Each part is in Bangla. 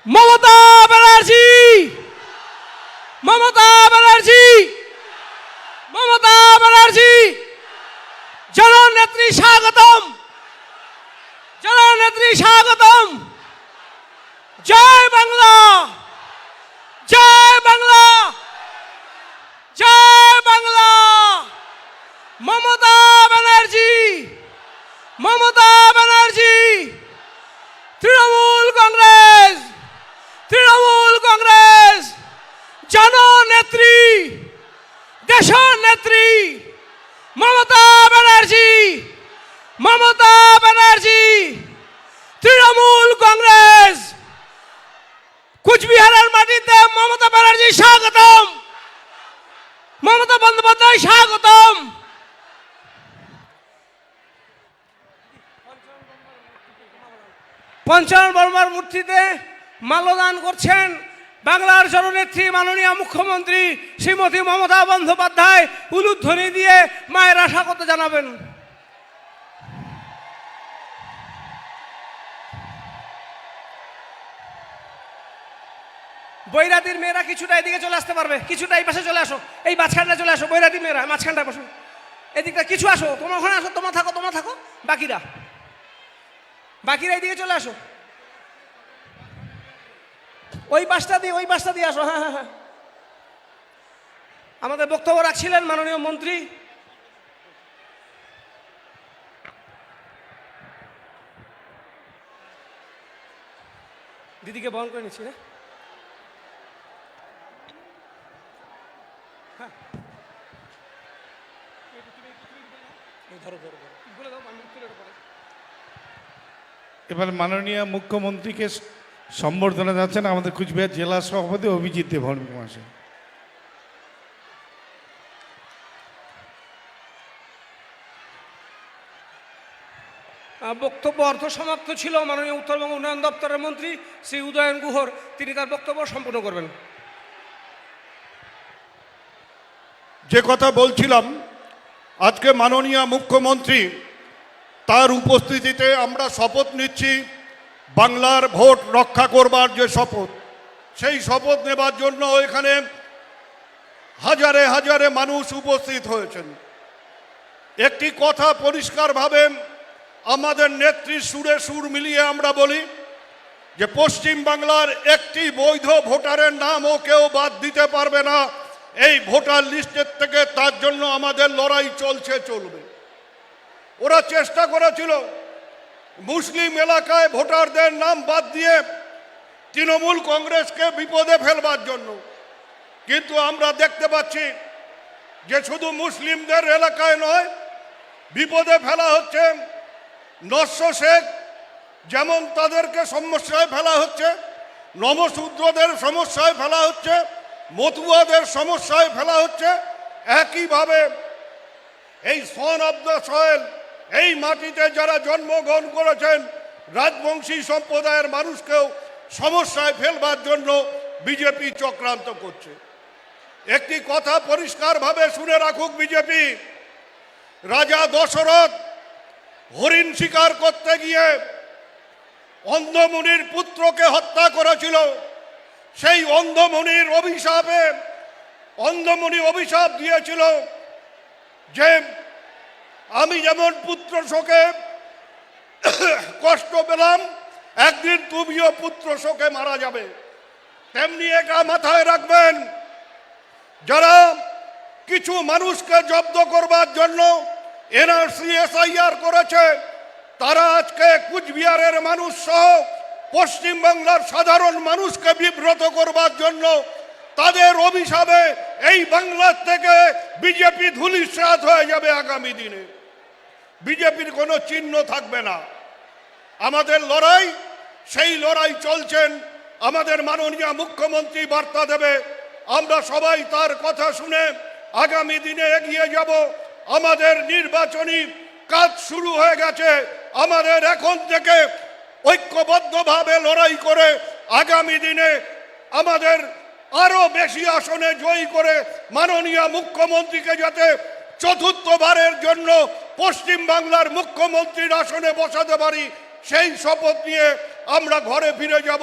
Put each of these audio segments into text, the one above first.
মমতা ব্যানার্জি, মমতা ব্যানার্জি, মমতা ব্যানার্জি, জননেত্রী স্বাগতম, জননেত্রী স্বাগতম। জয় বাংলা, জয় বাংলা, জয় বাংলা। মমতা ব্যানার্জি, মমতা ব্যানার্জি, তৃণমূল কংগ্রেস, তৃণমূল কংগ্রেস, জননেত্রী, দেশনেত্রী মমতা ব্যানার্জি, মমতা ব্যানার্জি, তৃণমূল কংগ্রেস। কুচবিহারের মাটিতে মমতা ব্যানার্জি স্বাগতম, মমতা বন্দ্যোপাধ্যায় স্বাগতম। পঞ্চানন বর্মার মূর্তিতে মাল্যদান করছেন বাংলার জননেত্রী মাননীয় মুখ্যমন্ত্রী শ্রীমতী মমতা বন্দ্যোপাধ্যায়। উলুধ্বনি দিয়ে মায়েরা স্বাগত জানাবেন। বৈরাতির মেয়েরা কিছুটা এদিকে চলে আসতে পারবে, কিছুটা এই পাশে চলে আসো, এই মাঝখানটা চলে আসো। বৈরাতির মেয়েরা মাঝখানটা বসো, এদিকটা কিছু আসো, তোমার ওখানে আসো, তোমার থাকো, তোমার থাকো, বাকিরা বাকিরা এইদিকে চলে আসো, ওই পাশটা দিয়ে, ওই পাশটা দিয়ে আসো। হ্যাঁ হ্যাঁ হ্যাঁ। আমাদের বক্তব্য রাখছিলেন মাননীয় মন্ত্রী দিদিকে বহন করে নিচ্ছি। হ্যাঁ এবার মাননীয় মুখ্যমন্ত্রীকে সম্বর্ধনা যাচ্ছেন আমাদের কুচবিহার জেলা সভাপতি অভিজিৎ দেববর্মা মহাশয়। বক্তব্য অর্ধ সমাপ্ত ছিল। মাননীয় উত্তরবঙ্গ উন্নয়ন দপ্তরের মন্ত্রী শ্রী উদয়ন গুহর তিনি তার বক্তব্য সম্পূর্ণ করবেন। যে কথা বলছিলাম, আজকে মাননীয় মুখ্যমন্ত্রী তার উপস্থিতিতে আমরা শপথ নিচ্ছি বাংলার ভোট রক্ষা করবার যে শপথ, সেই শপথ নেবার জন্য এখানে হাজারে হাজারে মানুষ উপস্থিত হয়েছেন। একটি কথা পরিষ্কারভাবে আমাদের নেত্রীর সুরে সুর মিলিয়ে আমরা বলি যে পশ্চিম বাংলার একটি বৈধ ভোটারের নামও কেউ বাদ দিতে পারবে না এই ভোটার লিস্টের থেকে। তার জন্য আমাদের লড়াই চলছে, চলবে। ওরা চেষ্টা করেছিল মুসলিম এলাকায় ভোটারদের নাম বাদ দিয়ে তৃণমূল কংগ্রেসকে বিপদে ফেলবার জন্য, কিন্তু আমরা দেখতে পাচ্ছি যে শুধু মুসলিমদের এলাকায় নয়, বিপদে ফেলা হচ্ছে নস্য শেখ, যেমন তাদেরকে সমস্যায় ফেলা হচ্ছে, নমশূদ্রদের সমস্যায় ফেলা হচ্ছে, মতুয়াদের সমস্যায় ফেলা হচ্ছে। একইভাবে এই সন অফ দ্য সয়েল, এই মাটিতে যারা জন্মগ্রহণ করেছেন রাজবংশী সম্প্রদায়ের মানুষকেও সমস্যায় ফেলবার জন্য বিজেপি চক্রান্ত করছে। একটি কথা পরিষ্কারভাবে শুনে রাখুক বিজেপি, রাজা দশরথ হরিণ শিকার করতে গিয়ে অন্ধমুনির পুত্রকে হত্যা করেছিল। সেই অন্ধমুনির অভিশাপে অন্ধমুনি অভিশাপ দিয়েছিল যে আমি যেমন পুত্র শোকে কষ্ট পেলাম, একদিন তুমিও পুত্র শোকে মারা যাবে। তেমনি এটা মাথায় রাখবেন, যারা কিছু মানুষকে জব্দ করবার জন্য এনআরসি এসআইআর করেছে, তারা আজকে কুচবিহারের মানুষ সহ পশ্চিমবাংলার সাধারণ মানুষকে বিব্রত করবার জন্য তাদের অভিশাপে এই বাংলার থেকে বিজেপি ধূলিসাৎ হয়ে যাবে। আগামী দিনে বিজেপির কোনো চিহ্ন থাকবে না। আমাদের লড়াই, সেই লড়াই চলছেন। আমাদের মাননীয় মুখ্যমন্ত্রী বার্তা দেবে, আমরা সবাই তার কথা শুনে আগামী দিনে এগিয়ে যাব। আমাদের নির্বাচনী কাজ শুরু হয়ে গেছে। আমাদের এখন থেকে ঐক্যবদ্ধভাবে লড়াই করে আগামী দিনে আমাদের আরো বেশি আসনে জয়ী করে মাননীয় মুখ্যমন্ত্রীকে যাতে চতুর্থবারের জন্য পশ্চিম বাংলার মুখ্যমন্ত্রীর আসনে বসাতে পারি, সেই শপথ নিয়ে আমরা ঘরে ফিরে যাব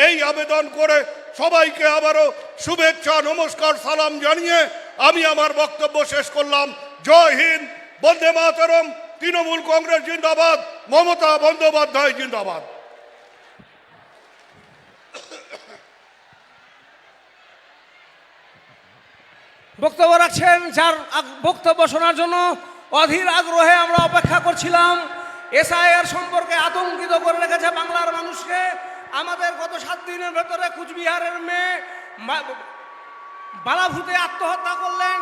এই আবেদন করে সবাইকে আবারও শুভেচ্ছা নমস্কার সালাম জানিয়ে আমি আমার বক্তব্য শেষ করলাম। জয় হিন্দ, বন্দে মাতরম, তৃণমূল কংগ্রেস জিন্দাবাদ, মমতা বন্দ্যোপাধ্যায় জিন্দাবাদ। বক্তব্য রাখছেন, যার বক্তব্য শোনার জন্য অধীর আগ্রহে আমরা অপেক্ষা করছিলাম। এসআইআর সম্পর্কে আতঙ্কিত করে রেখেছে বাংলার মানুষকে। আমাদের গত 7 দিনের ভেতরে কুচবিহারের মেয়ে বালাভূতে আত্মহত্যা করলেন।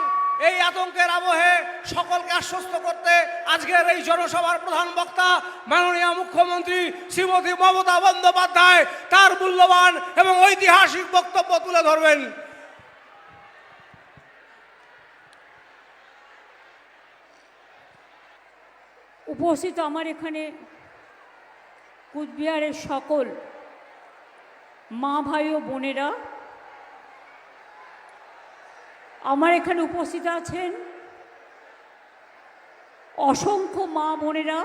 এই আতঙ্কের আবহে সকলকে আশ্বস্ত করতে আজকের এই জনসভার প্রধান বক্তা মাননীয় মুখ্যমন্ত্রী শ্রীমতী মমতা বন্দ্যোপাধ্যায় তার মূল্যবান এবং ঐতিহাসিক বক্তব্য তুলে ধরবেন। উপস্থিত আমার এখানে কুচবিহারের সকল মা ভাই ও বোনেরা, আমার এখানে উপস্থিত আছেন অসংখ্য মা বোনেরা,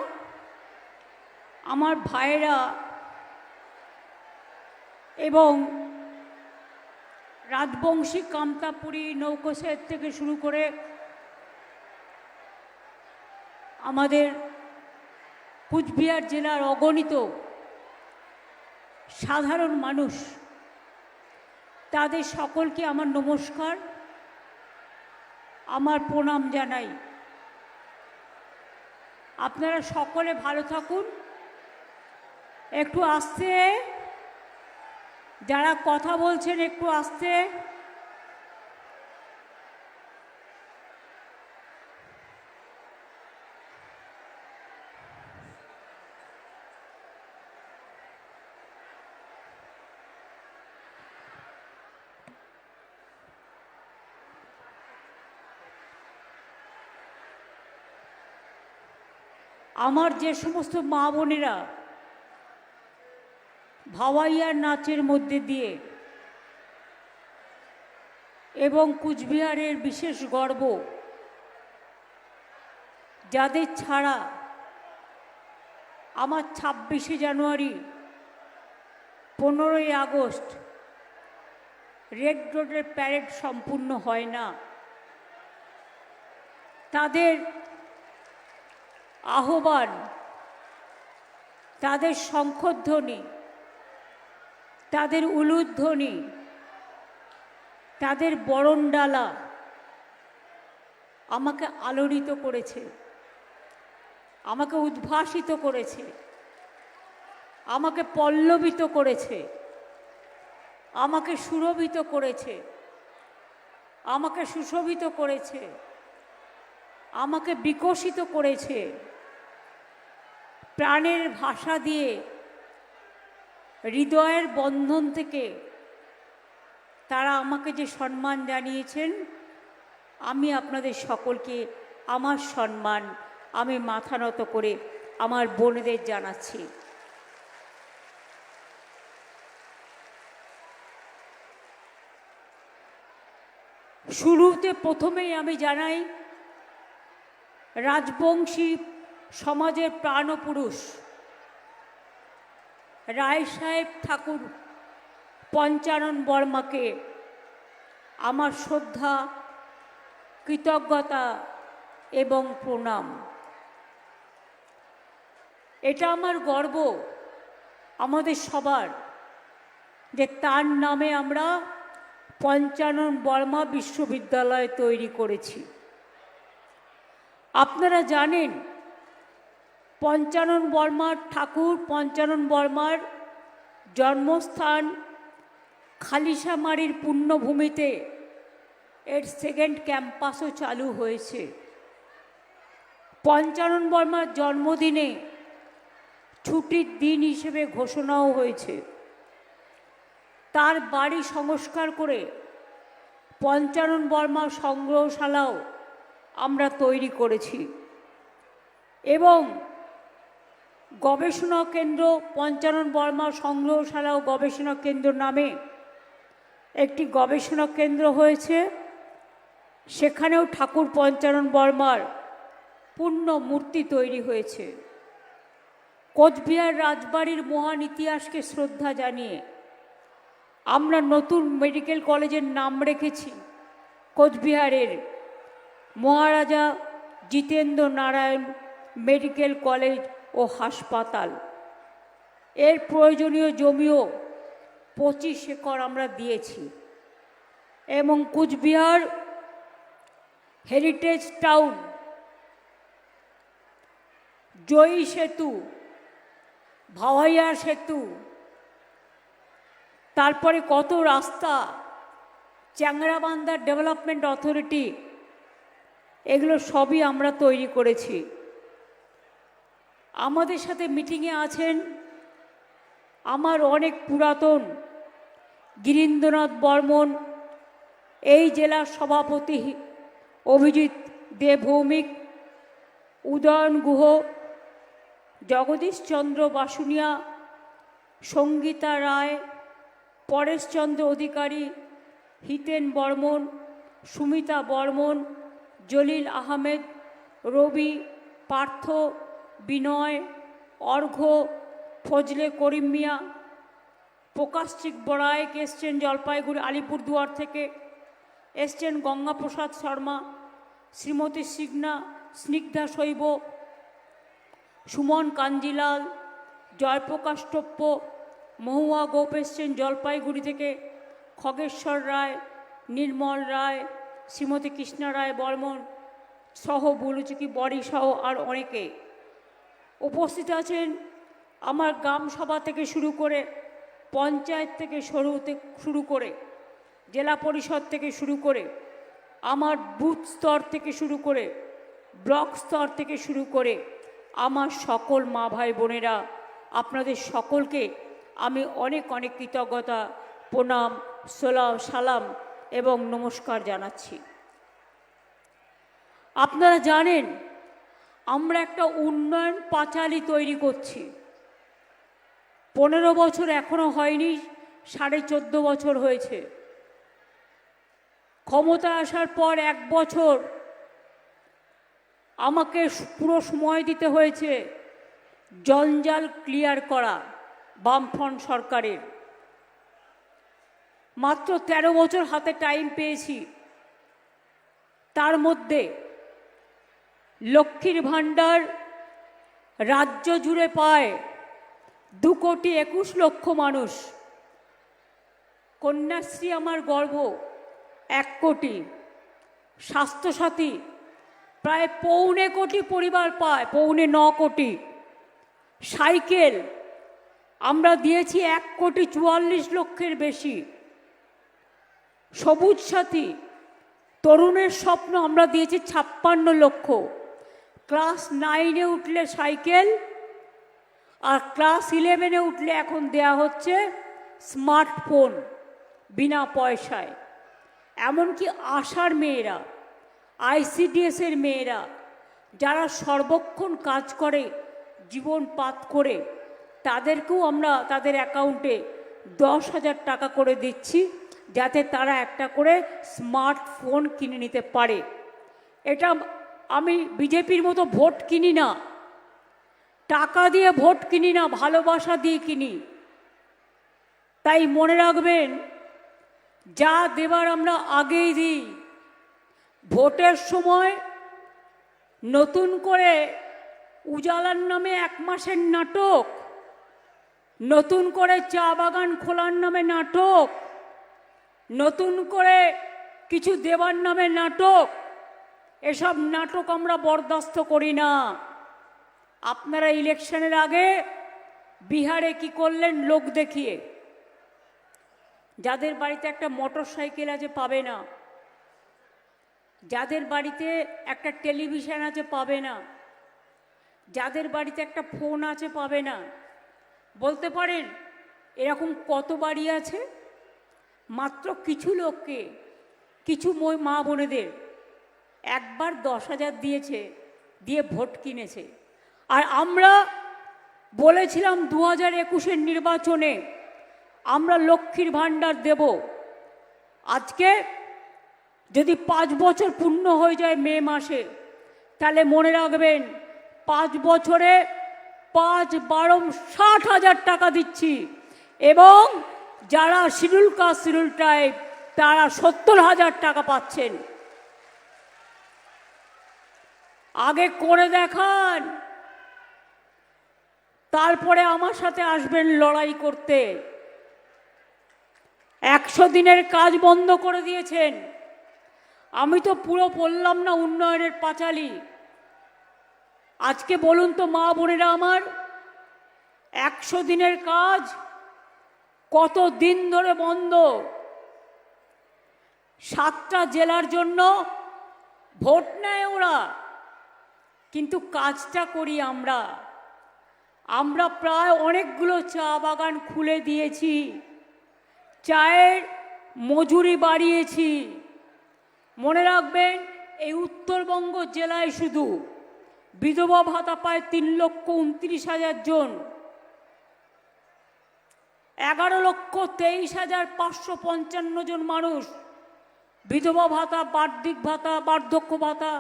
আমার ভাইয়েরা এবং রাজবংশী কামতাপুরী নৌকোসের থেকে শুরু করে আমাদের কুচবিহার জেলার অগণিত সাধারণ মানুষ, তাদের সকলকে আমার নমস্কার, আমার প্রণাম জানাই। আপনারা সকলে ভালো থাকুন। একটু আস্তে, যারা কথা বলছেন একটু আস্তে। আমার যে সমস্ত মা বোনেরা ভাওয়াইয়ার নাচের মধ্যে দিয়ে এবং কুচবিহারের বিশেষ গর্ব, যাদের ছাড়া আমার 26শে জানুয়ারি, 15ই আগস্ট রেড রোডের প্যারেড সম্পূর্ণ হয় না, তাদের আহ্বান, তাদের শঙ্খধ্বনি, তাদের উলুধ্বনি, তাদের বরণডালা আমাকে আলোড়িত করেছে, আমাকে উদ্ভাসিত করেছে, আমাকে পল্লবিত করেছে, আমাকে সুরভিত করেছে, আমাকে সুশোভিত করেছে, আমাকে বিকশিত করেছে। প্রাণের ভাষা দিয়ে হৃদয়ের বন্ধন থেকে তারা আমাকে যে সম্মান জানিয়েছেন, আমি আপনাদের সকলকে আমার সম্মান আমি মাথা নত করে আমার বোনেদের জানাচ্ছি। শুরুতে প্রথমেই আমি জানাই, রাজবংশী সমাজের প্রাণপুরুষ রায় সাহেব ঠাকুর পঞ্চানন বর্মাকে আমার শ্রদ্ধা, কৃতজ্ঞতা এবং প্রণাম। এটা আমার গর্ব আমাদের সবার যে তার নামে আমরা পঞ্চানন বর্মা বিশ্ববিদ্যালয় তৈরি করেছি। আপনারা জানেন পঞ্চানন বর্মার ঠাকুর পঞ্চানন বর্মার জন্মস্থান খালিশামারির পুণ্যভূমিতে এর সেকেন্ড ক্যাম্পাসও চালু হয়েছে। পঞ্চানন বর্মার জন্মদিনে ছুটির দিন হিসেবে ঘোষণাও হয়েছে। তার বাড়ি সংস্কার করে পঞ্চানন বর্মা সংগ্রহশালাও আমরা তৈরি করেছি এবং গবেষণা কেন্দ্র, পঞ্চানন বর্মা সংগ্রহশালা ও গবেষণা কেন্দ্র নামে একটি গবেষণা কেন্দ্র হয়েছে। সেখানেও ঠাকুর পঞ্চানন বর্মার পূর্ণ মূর্তি তৈরি হয়েছে। কোচবিহার রাজবাড়ির মহান ইতিহাসকে শ্রদ্ধা জানিয়ে আমরা নতুন মেডিকেল কলেজের নাম রেখেছি কোচবিহারের মহারাজা জিতেন্দ্র নারায়ণ মেডিকেল কলেজ ও হাসপাতাল। এর প্রয়োজনীয় জমিও 25 একর আমরা দিয়েছি এবং কুচবিহার হেরিটেজ টাউন, জয়ী সেতু, ভাওয়াইয়া সেতু, তারপরে কত রাস্তা, চ্যাংরাবান্ধা ডেভেলপমেন্ট অথরিটি, এগুলো সবই আমরা তৈরি করেছি। আমাদের সাথে মিটিংয়ে আছেন আমার অনেক পুরাতন গিরীন্দ্রনাথ বর্মন, এই জেলার সভাপতি অভিজিৎ দেব ভৌমিক, উদয়ন গুহ, জগদীশ চন্দ্র বাসুনিয়া, সঙ্গীতা রায়, পরেশচন্দ্র অধিকারী, হিতেন বর্মন, সুমিতা বর্মন, জলিল আহমেদ, রবি, পার্থ, বিনয়, অর্ঘ্য, ফজলে করিম মিয়া, প্রকাশচিক বড়াইক এসছেন জলপাইগুড়ি আলিপুরদুয়ার থেকে, এসছেন গঙ্গাপ্রসাদ শর্মা, শ্রীমতী স্নিগ্ধা শৈব, সুমন কাঞ্জিলাল, জয়প্রকাশ টপ্প, মহুয়া গোপ এসছেন জলপাইগুড়ি থেকে, খগেশ্বর রায়, নির্মল রায়, শ্রীমতী কৃষ্ণা রায় বর্মন সহ বুলুচুকি বড়ি সহ আর অনেকে উপস্থিত আছেন। আমার গ্রাম সভা থেকে শুরু করে, পঞ্চায়েত থেকে শুরু করে, জেলা পরিষদ থেকে শুরু করে, আমার বুথ স্তর থেকে শুরু করে, ব্লক স্তর থেকে শুরু করে আমার সকল মা ভাই বোনেরা, আপনাদের সকলকে আমি অনেক অনেক কৃতজ্ঞতা, প্রণাম, সালাম এবং নমস্কার জানাচ্ছি। আপনারা জানেন আমরা একটা উন্নয়ন পাঁচালী তৈরি করছি। 15 বছর এখনো হয়নি, 14.5 বছর হয়েছে। ক্ষমতা আসার পর 1 বছর আমাকে পুরো সময় দিতে হয়েছে জঞ্জাল ক্লিয়ার করা বামফ্রন্ট সরকারের। মাত্র 13 বছর হাতে টাইম পেয়েছি। তার মধ্যে লক্ষ্মীর ভাণ্ডার রাজ্য জুড়ে পায় 2,21,00,000 মানুষ। কন্যাশ্রী আমার গর্ব 1 কোটি। স্বাস্থ্যসাথী প্রায় 1.25 কোটি পরিবার পায়, 9.25 কোটি। সাইকেল আমরা দিয়েছি 1,44,00,000 বেশি। সবুজ সাথী তরুণের স্বপ্ন আমরা দিয়েছি 56 লক্ষ। ক্লাস 9-এ উঠলে সাইকেল, আর ক্লাস 11-এ উঠলে এখন দেয়া হচ্ছে স্মার্টফোন বিনা পয়সায়। এমনকি আশার মেয়েরা, ICDS-এর মেয়েরা যারা সর্বক্ষণ কাজ করে জীবন পাত করে, তাদেরকেও আমরা তাদের অ্যাকাউন্টে 10,000 টাকা করে দিচ্ছি, যাতে তারা একটা করে স্মার্টফোন কিনে নিতে পারে। এটা আমি বিজেপির মতো ভোট কিনি না, টাকা দিয়ে ভোট কিনি না, ভালোবাসা দিয়ে কিনি। তাই মনে রাখবেন, যা দেবার আমরা আগেই দিই। ভোটের সময় নতুন করে উজালার নামে 1 মাসের নাটক, নতুন করে চা বাগান খোলার নামে নাটক, নতুন করে কিছু দেবার নামে নাটক, এসব নাটক আমরা বরদাস্ত করি না। আপনারা ইলেকশনের আগে বিহারে কি করলেন লোক দেখিয়ে? যাদের বাড়িতে একটা মোটর সাইকেল আছে পাবে না, যাদের বাড়িতে একটা টেলিভিশন আছে পাবে না, যাদের বাড়িতে একটা ফোন আছে পাবে না। বলতে পারেন এরকম কত বাড়ি আছে? মাত্র কিছু লোককে, কিছু মা বোনেদের একবার 10,000 দিয়েছে, দিয়ে ভোট কিনেছে। আর আমরা বলেছিলাম 2021-এর নির্বাচনে আমরা লক্ষ্মীর ভাণ্ডার দেব। আজকে যদি 5 বছর পূর্ণ হয়ে যায় মে মাসে, তাহলে মনে রাখবেন 5 বছরে 60,000 টাকা দিচ্ছি, এবং যারা শিডিউল কাস্ট শিডিউল ট্রাইব তারা 70,000 টাকা পাচ্ছেন। আগে করে দেখান, তারপরে আমার সাথে আসবেন লড়াই করতে। 100 দিনের কাজ বন্ধ করে দিয়েছেন। আমি তো পুরো বললাম না উন্নয়নের পাঁচালী। আজকে বলুন তো মা বোনেরা আমার, 100 দিনের কাজ কত দিন ধরে বন্ধ? 7টা জেলার জন্য ভোট নেয় ওরা, কিন্তু কাজটা করি আমরা। আমরা প্রায় অনেকগুলো চা বাগান খুলে দিয়েছি, চায়ের মজুরি বাড়িয়েছি। মনে রাখবেন, এই উত্তরবঙ্গ জেলায় শুধু বিধবা ভাতা পায় 3,29,000 জন, 11,23,555 জন মানুষ বিধবা ভাতা, বার্ষিক ভাতা, বার্ধক্য ভাতা,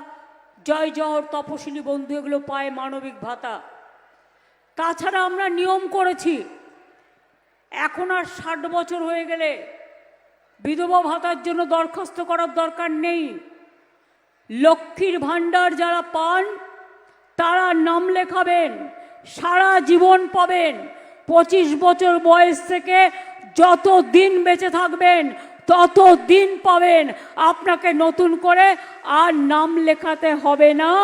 জয় জহর, তপশিলি বন্ধু এগুলো পায়, মানবিক ভাতা। তাছাড়া আমরা নিয়ম করেছি, এখন আর 60 বছর হয়ে গেলে বিধবা ভাতার জন্য দরখাস্ত করার দরকার নেই। লক্ষ্মীর ভাণ্ডার যারা পান তারা নাম লেখাবেন, সারা জীবন পাবেন। 25 বছর বয়স থেকে যত দিন বেঁচে থাকবেন তত দিন পাবেন। আপনাকে নতুন করে আর নাম লেখাতে হবে না।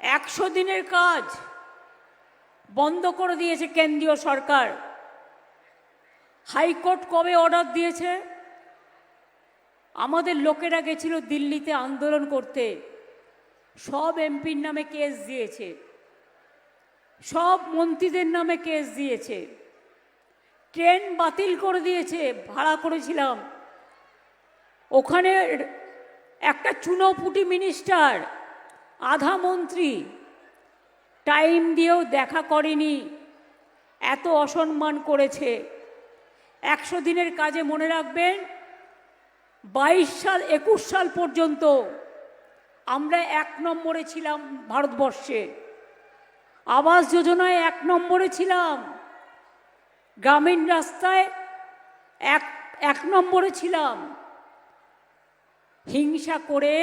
একশো দিনের কাজ বন্ধ করে দিয়েছে কেন্দ্রীয় সরকার। হাইকোর্ট কবে অর্ডার দিয়েছে? আমাদের লোকেরা গেছিল দিল্লিতে আন্দোলন করতে, সব এমপির নামে কেস দিয়েছে, সব মন্ত্রীদের নামে কেস দিয়েছে, ট্রেন বাতিল করে দিয়েছে। ভাড়া করেছিলাম, ওখানে একটা চুনোপুটি মিনিস্টার, আধা মন্ত্রী টাইম দিয়েও দেখা করেনি, এত অসম্মান করেছে। 100 দিনের কাজে মনে রাখবেন, 22 সাল 21 সাল পর্যন্ত আমরা 1 নম্বরে ছিলাম ভারতবর্ষে। আবাস যোজনায় 1 নম্বরে ছিলাম, গ্রামীণ রাস্তায় 1 নম্বরে ছিলাম। হিংসা করে,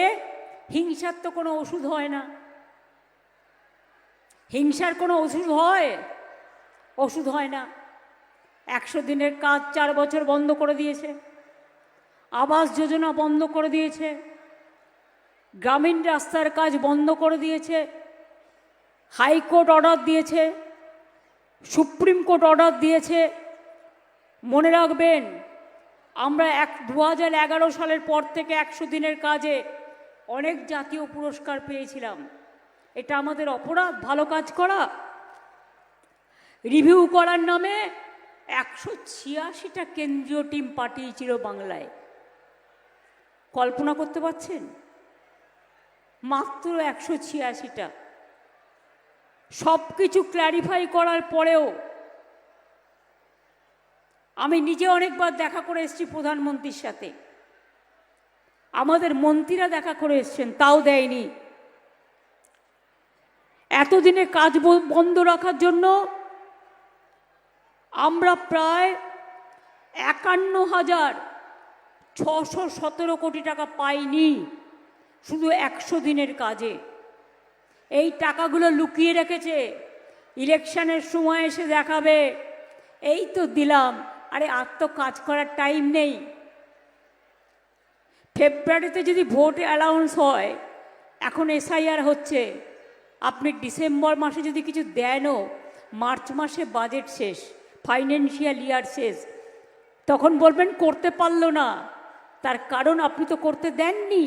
হিংসার তো কোনো ওষুধ হয় না। হিংসার কোনো ওষুধ হয়? ওষুধ হয় না। 100 দিনের কাজ 4 বছর বন্ধ করে দিয়েছে, আবাস যোজনা বন্ধ করে দিয়েছে, গ্রামীণ রাস্তার কাজ বন্ধ করে দিয়েছে, হাইকোর্ট অর্ডার দিয়েছে, সুপ্রিম কোর্ট অর্ডার দিয়েছে। মনে রাখবেন, আমরা 2011 সালের পর থেকে 100 দিনের কাজে অনেক জাতীয় পুরস্কার পেয়েছিলাম। এটা আমাদের অপরাধ ভালো কাজ করা? রিভিউ করার নামে 186টা কেন্দ্রীয় টিম পাঠিয়েছিল বাংলায়। কল্পনা করতে পারছেন? মাত্র 186টা। সব কিছু ক্ল্যারিফাই করার পরেও আমি নিজে অনেকবার দেখা করে এসেছি প্রধানমন্ত্রীর সাথে, আমাদের মন্ত্রীরা দেখা করে এসছেন, তাও দেয়নি। এতদিনে কাজ বন্ধ রাখার জন্য আমরা প্রায় 51,617 কোটি টাকা পাইনি শুধু 100 দিনের কাজে। এই টাকাগুলো লুকিয়ে রেখেছে, ইলেকশনের সময় এসে দেখাবে এই তো দিলাম। আরে আর তো কাজ করার টাইম নেই। ফেব্রুয়ারিতে যদি ভোট অ্যালাউন্স হয়, এখন এসআইআর হচ্ছে, আপনি ডিসেম্বর মাসে যদি কিছু দেনও, মার্চ মাসে বাজেট শেষ, ফাইন্যান্সিয়াল ইয়ার শেষ, তখন বলবেন করতে পারলো না। তার কারণ আপনি তো করতে দেননি।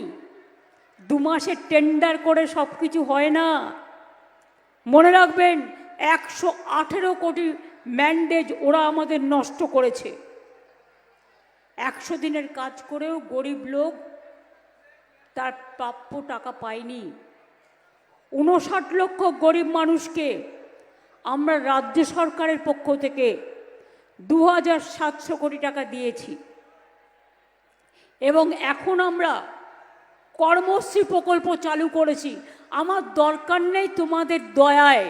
2 মাসে টেন্ডার করে সব কিছু হয় না। মনে রাখবেন, 118 কোটি ম্যান্ডেজ ওরা আমাদের নষ্ট করেছে। 100 দিনের কাজ করেও গরিব লোক তার প্রাপ্য টাকা পায়নি। 59 লক্ষ গরিব মানুষকে আমরা রাজ্য সরকারের পক্ষ থেকে 2,700 কোটি টাকা দিয়েছি। এবং এখন আমরা কর্মশ্রী প্রকল্প চালু করেছি। আমার দরকার নেই তোমাদের দয়ায়,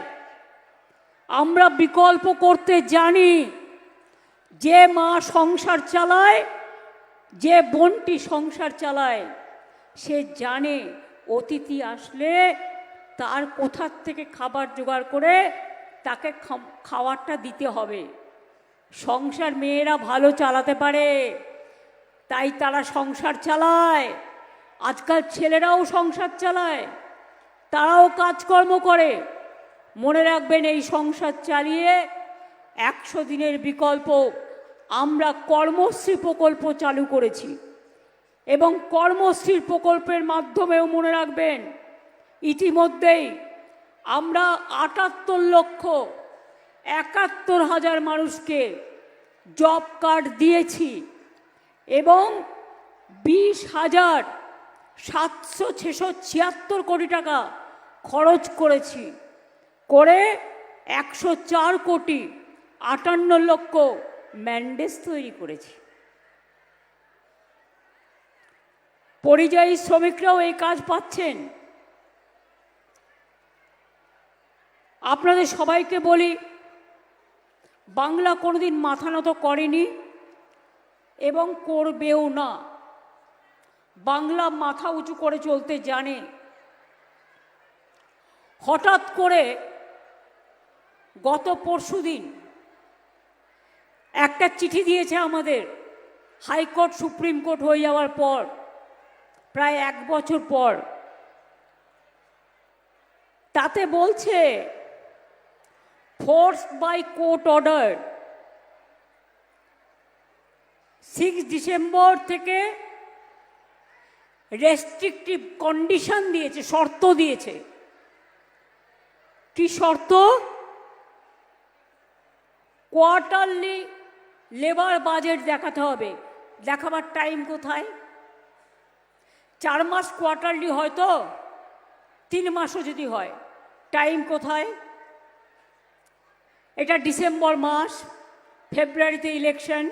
আমরা বিকল্প করতে জানি। যে মা সংসার চালায়, যে বোনটি সংসার চালায়, সে জানে অতিথি আসলে তার কোথার থেকে খাবার জোগাড় করে তাকে খাবারটা দিতে হবে। সংসার মেয়েরা ভালো চালাতে পারে, তাই তারা সংসার চালায়। আজকাল ছেলেরাও সংসার চালায়, তারাও কাজকর্ম করে। মনে রাখবেন, এই সংসার চালিয়ে 100 দিনের বিকল্প আমরা কর্মশ্রী প্রকল্প চালু করেছি। এবং কর্মশ্রীর প্রকল্পের মাধ্যমেও মনে রাখবেন, ইতিমধ্যেই আমরা 78,71,000 মানুষকে জব কার্ড দিয়েছি এবং 20,776 কোটি টাকা খরচ করেছি, করে 104,58,00,000 ম্যান্ডেজ তৈরি করেছি। পরিযায়ী শ্রমিকরাও এই কাজ পাচ্ছেন। আপনাদের সবাইকে বলি, বাংলা কোনোদিন মাথা নত করেনি এবং করবেও না। বাংলা মাথা উঁচু করে চলতে জানে। হঠাৎ করে গত পরশুদিন একটা চিঠি দিয়েছে আমাদের, হাইকোর্ট সুপ্রিম কোর্ট হয়ে যাওয়ার পর, প্রায় 1 বছর পর। তাতে বলছে, forced by court order 6 December থেকে রেস্ট্রিকটিভ কন্ডিশন দিয়েছে, শর্ত দিয়েছে। কি শর্ত? কোয়ার্টারলি লেবার বাজেট দেখাতে হবে। দেখাবার টাইম কোথায়? 4 মাস কোয়ার্টারলি হয়তো, 3 মাসও যদি হয়, টাইম কোথায়? এটা ডিসেম্বর মাস, ফেব্রুয়ারিতে ইলেকশন।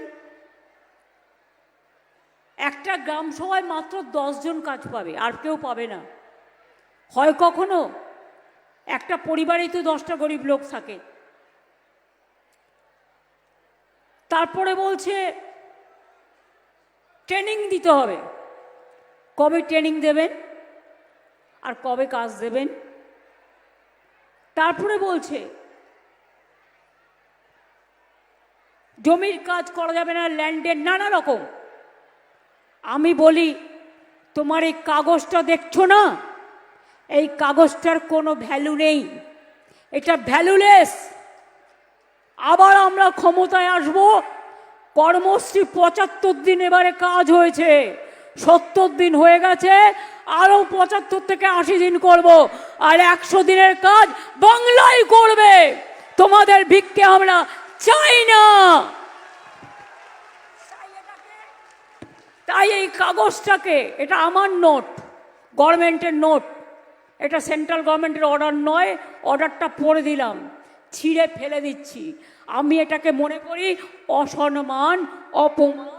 একটা গ্রাম সভায় মাত্র 10 জন কাজ পাবে, আর কেউ পাবে না। হয় কখনো একটা পরিবারেই তো 10টা গরিব লোক থাকে। তারপরে বলছে ট্রেনিং দিতে হবে। কবে ট্রেনিং দেবেন আর কবে কাজ দেবেন? তারপরে বলছে জমির কাজ করা যাবে না, ল্যান্ডের নানা রকম। আমি বলি, তোমার এই কাগজটা দেখছো না, এই কাগজটার কোনো ভ্যালু নেই, এটা ভ্যালুলেস। আবার আমরা ক্ষমতায় আসব, কর্মশ্রী 75 দিন এবারে কাজ হয়েছে, 70 দিন হয়ে গেছে, আরও 75 থেকে 80 দিন করব, আর 100 দিনের কাজ বাংলায় করবে। তোমাদের ভিক্ষে আমরা চাই না। তাই এই কাগজটাকে, এটা আমার নোট, গভর্নমেন্টের নোট, এটা সেন্ট্রাল গভর্নমেন্টের অর্ডার নয়, অর্ডারটা পড়ে দিলাম, ছিঁড়ে ফেলে দিচ্ছি। আমি এটাকে মনে করি অসম্মান, অপমান।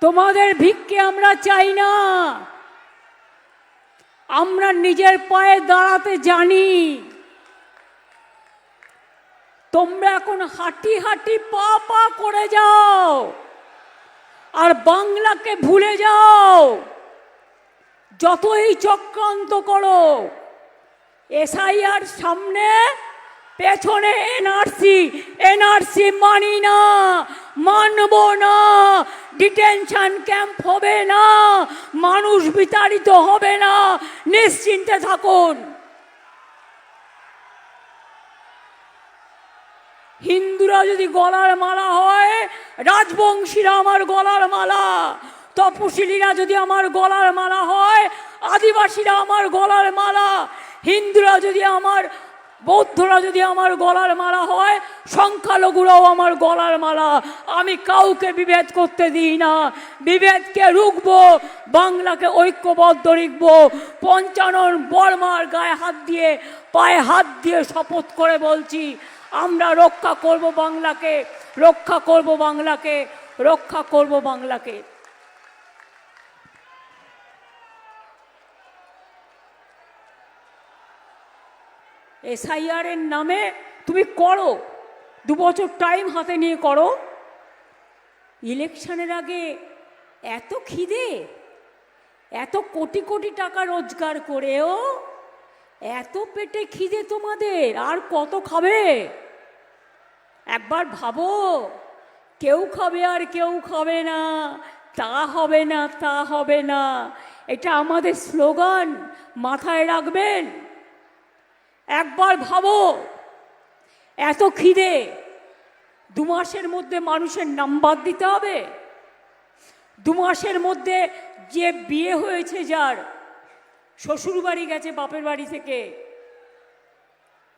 তোমাদের ভিক্ষে আমরা চাই না। আমরা নিজের পায়ে দাঁড়াতে জানি। তোমরা এখন হাঁটি হাঁটি পা পা করে যাও আর বাংলাকে ভুলে যাও। যতই চক্রান্ত করো, এসআইআর সামনে, পেছনে এনআরসি, এনআরসি মানি না, মানব না, ডিটেনশন ক্যাম্প হবে না, মানুষ বিতাড়িত হবে না, নিশ্চিন্তে থাকুন। হিন্দুরা যদি গলার মালা হয়, রাজবংশীরা আমার গলার মালা। তপশিলীরা যদি আমার গলার মালা হয়, আদিবাসীরা আমার গলার মালা, হিন্দুরা যদি আমার, বৌদ্ধরা যদি আমার গলার মালা হয়, সংখ্যালঘুরাও আমার গলার মালা। আমি কাউকে বিভেদ করতে দিই না, বিভেদকে রুখবো, বাংলাকে ঐক্যবদ্ধ রাখবো। পঞ্চানন বর্মার গায়ে হাত দিয়ে, পায়ে হাত দিয়ে শপথ করে বলছি, আমরা রক্ষা করব বাংলাকে, রক্ষা করব বাংলাকে, রক্ষা করব বাংলাকে। SIR এর নামে তুমি করো, 2 বছর টাইম হাতে নিয়ে করো। ইলেকশনের আগে এত খিদে, এত কোটি কোটি টাকা রোজগার করেও এত পেটে খিদে তোমাদের, আর কত খাবে? একবার ভাবো, কেউ খাবে আর কেউ খাবে না, তা হবে না, তা হবে না। এটা আমাদের স্লোগান, মাথায় রাখবেন। একবার ভাবো, এত খিদে, 2 মাসের মধ্যে মানুষের নাম্বার দিতে হবে। 2 মাসের মধ্যে যে বিয়ে হয়েছে, যার শ্বশুর বাড়ি গেছে বাপের বাড়ি থেকে,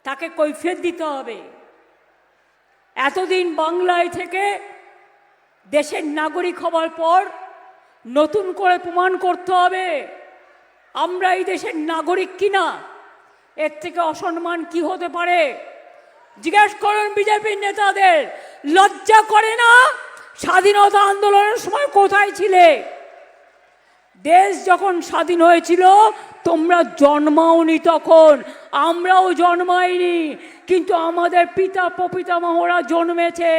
তাকে কৈফিয়ত দিতে হবে। এতদিন বাংলায় থেকে দেশের নাগরিক হবার পর নতুন করে প্রমাণ করতে হবে আমরা এই দেশের নাগরিক কিনা। এর থেকে অসম্মান কি হতে পারে? জিজ্ঞেস করুন বিজেপির নেতাদের, লজ্জা করে না? স্বাধীনতা আন্দোলনের সময় কোথায় ছিলে? দেশ যখন স্বাধীন হয়েছিল তোমরা জন্মাওনি, তখন আমরাও জন্মাইনি, কিন্তু আমাদের পিতা প্রপিতামহরা জন্মেছে,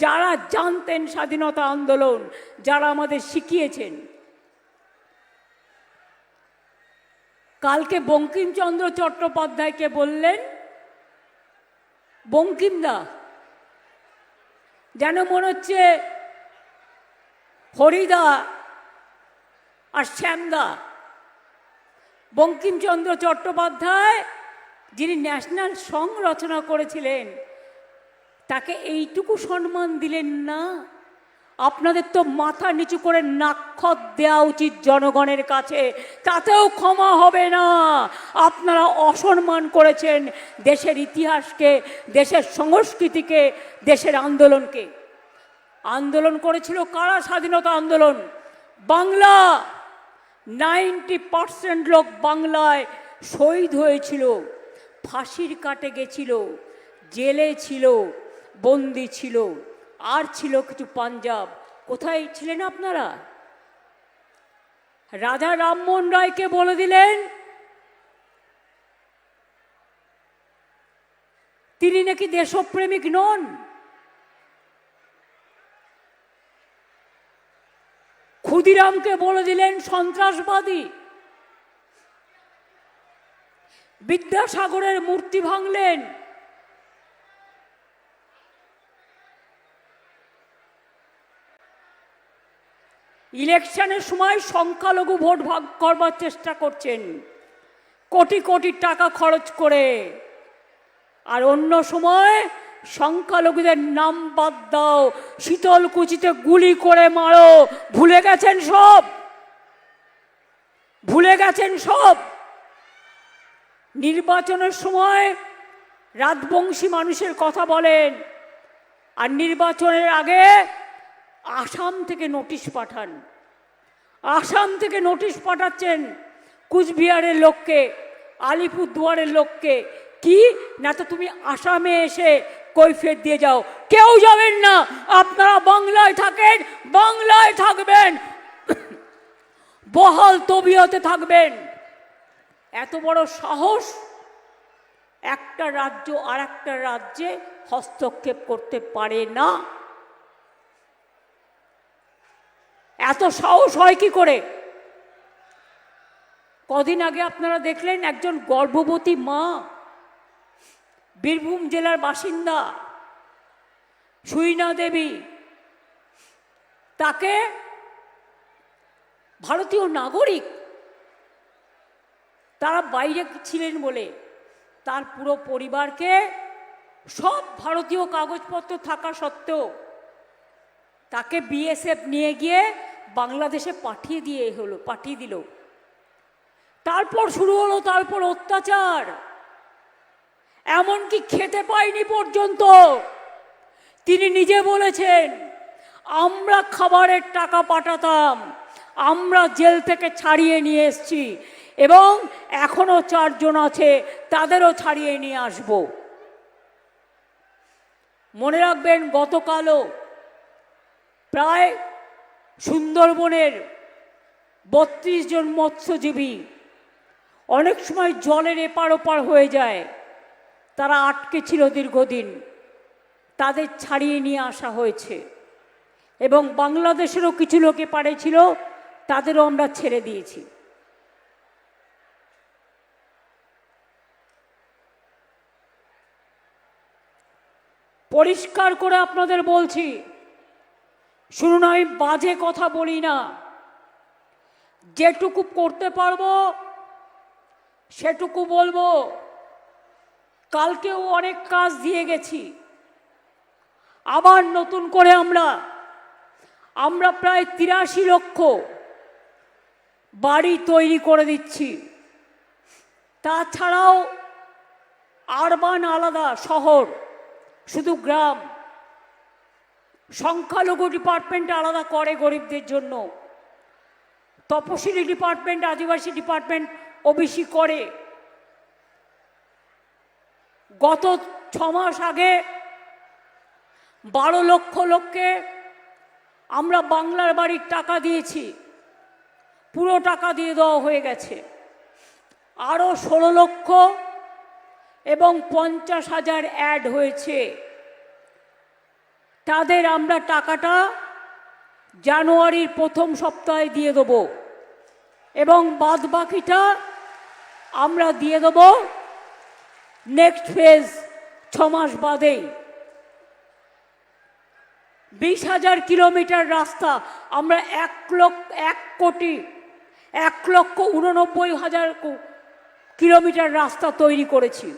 যারা জানতেন স্বাধীনতা আন্দোলন, যারা আমাদের শিখিয়েছেন। কালকে বঙ্কিমচন্দ্র চট্টোপাধ্যায়কে বললেন বঙ্কিমদা, যেন মনে হচ্ছে হরিদা আর শ্যামদা। বঙ্কিমচন্দ্র চট্টোপাধ্যায়, যিনি ন্যাশনাল সং রচনা করেছিলেন, তাকে এইটুকু সম্মান দিলেন না? আপনাদের তো মাথা নিচু করে নাক্ষত দেওয়া উচিত জনগণের কাছে, তাতেও ক্ষমা হবে না। আপনারা অসম্মান করেছেন দেশের ইতিহাসকে, দেশের সংস্কৃতিকে, দেশের আন্দোলনকে। আন্দোলন করেছিল কারা? স্বাধীনতা আন্দোলন। বাংলা, 90% লোক বাংলায় শহীদ হয়েছিল, ফাঁসির কাটে গেছিল, জেলে ছিল, বন্দি ছিল, আর ছিল কিছু পাঞ্জাব। কোথায় ছিলেন আপনারা? রাজা রামমোহন রায়কে বলে দিলেন তিনি নাকি দেশপ্রেমিক নন। ক্ষুদিরামকে বলে দিলেন সন্ত্রাসবাদী। বিদ্যাসাগরের মূর্তি ভাঙলেন। ইলেকশনের সময় সংখ্যালঘু ভোট ভাগ করবার চেষ্টা করছেন কোটি কোটি টাকা খরচ করে, আর অন্য সময় সংখ্যালঘুদের নাম বাদ দাও, শীতলকুচিতে গুলি করে মারো। ভুলে গেছেন সব, ভুলে গেছেন সব। নির্বাচনের সময় রাজবংশী মানুষের কথা বলেন, আর নির্বাচনের আগে আসাম থেকে নোটিশ পাঠান। আসাম থেকে নোটিশ পাঠাচ্ছেন কুচবিহারের লোককে, আলিপুরদুয়ারের লোককে, কি না তো তুমি আসামে এসে কৈফিয়ত দিয়ে যাও। কেউ যাবেন না, আপনারা বাংলায় থাকেন, বাংলায় থাকবেন, বহাল তবিয়তে থাকবেন। এত বড় সাহস! একটা রাজ্য আর একটা রাজ্যে হস্তক্ষেপ করতে পারে না। এত সাহস হয় কি করে? কদিন আগে আপনারা দেখলেন একজন গর্ভবতী মা, বীরভূম জেলার বাসিন্দা সুইনা দেবী, তাকে ভারতীয় নাগরিক, তারা বাইরে ছিলেন বলে তার পুরো পরিবারকে, সব ভারতীয় কাগজপত্র থাকা সত্ত্বেও তাকে BSF নিয়ে গিয়ে বাংলাদেশে পাঠিয়ে দিল। তারপর শুরু হলো তারপর অত্যাচার, এমনকি খেতে পায়নি পর্যন্ত। তিনি নিজে বলেছেন, আমরা খাবারের টাকা পাঠাতাম, আমরা জেল থেকে ছাড়িয়ে নিয়ে এসেছি এবং এখনো 4 জন আছে, তাদেরও ছাড়িয়ে নিয়ে আসব। মনে রাখবেন, গতকালও প্রায় সুন্দরবনের 32 জন মৎস্যজীবী অনেক সময় জলের এপার ওপার হয়ে যায়, তারা আটকে ছিল দীর্ঘদিন, তাদের ছাড়িয়ে নিয়ে আসা হয়েছে এবং বাংলাদেশেরও কিছু লোক এপারে ছিল, তাদেরও আমরা ছেড়ে দিয়েছি। পরিষ্কার করে আপনাদের বলছি, শুনুন, আমি বাজে কথা বলি না, যেটুকু করতে পারবো সেটুকু বলবো। কালকেও অনেক কাজ দিয়ে গেছি, আবার নতুন করে আমরা প্রায় 83 লক্ষ বাড়ি তৈরি করে দিচ্ছি। তাছাড়াও আরবান আলাদা, শহর শুধু গ্রাম, সংখ্যালঘু ডিপার্টমেন্ট আলাদা করে গরিবদের জন্য, তপশিলি ডিপার্টমেন্ট, আদিবাসী ডিপার্টমেন্ট, ওবিসি করে। গত 6 মাস আগে 12 লক্ষ লোককে আমরা বাংলার বাড়ির টাকা দিয়েছি, পুরো টাকা দিয়ে দেওয়া হয়ে গেছে। আরও 16 লক্ষ এবং 50,000 অ্যাড হয়েছে, তাদের আমরা টাকাটা জানুয়ারির প্রথম সপ্তাহে দিয়ে দেব এবং বাদ বাকিটা আমরা দিয়ে দেব নেক্সট ফেজ 6 মাস বাদেই। 20,000 কিলোমিটার রাস্তা আমরা 1,89,000 কিলোমিটার রাস্তা তৈরি করেছি।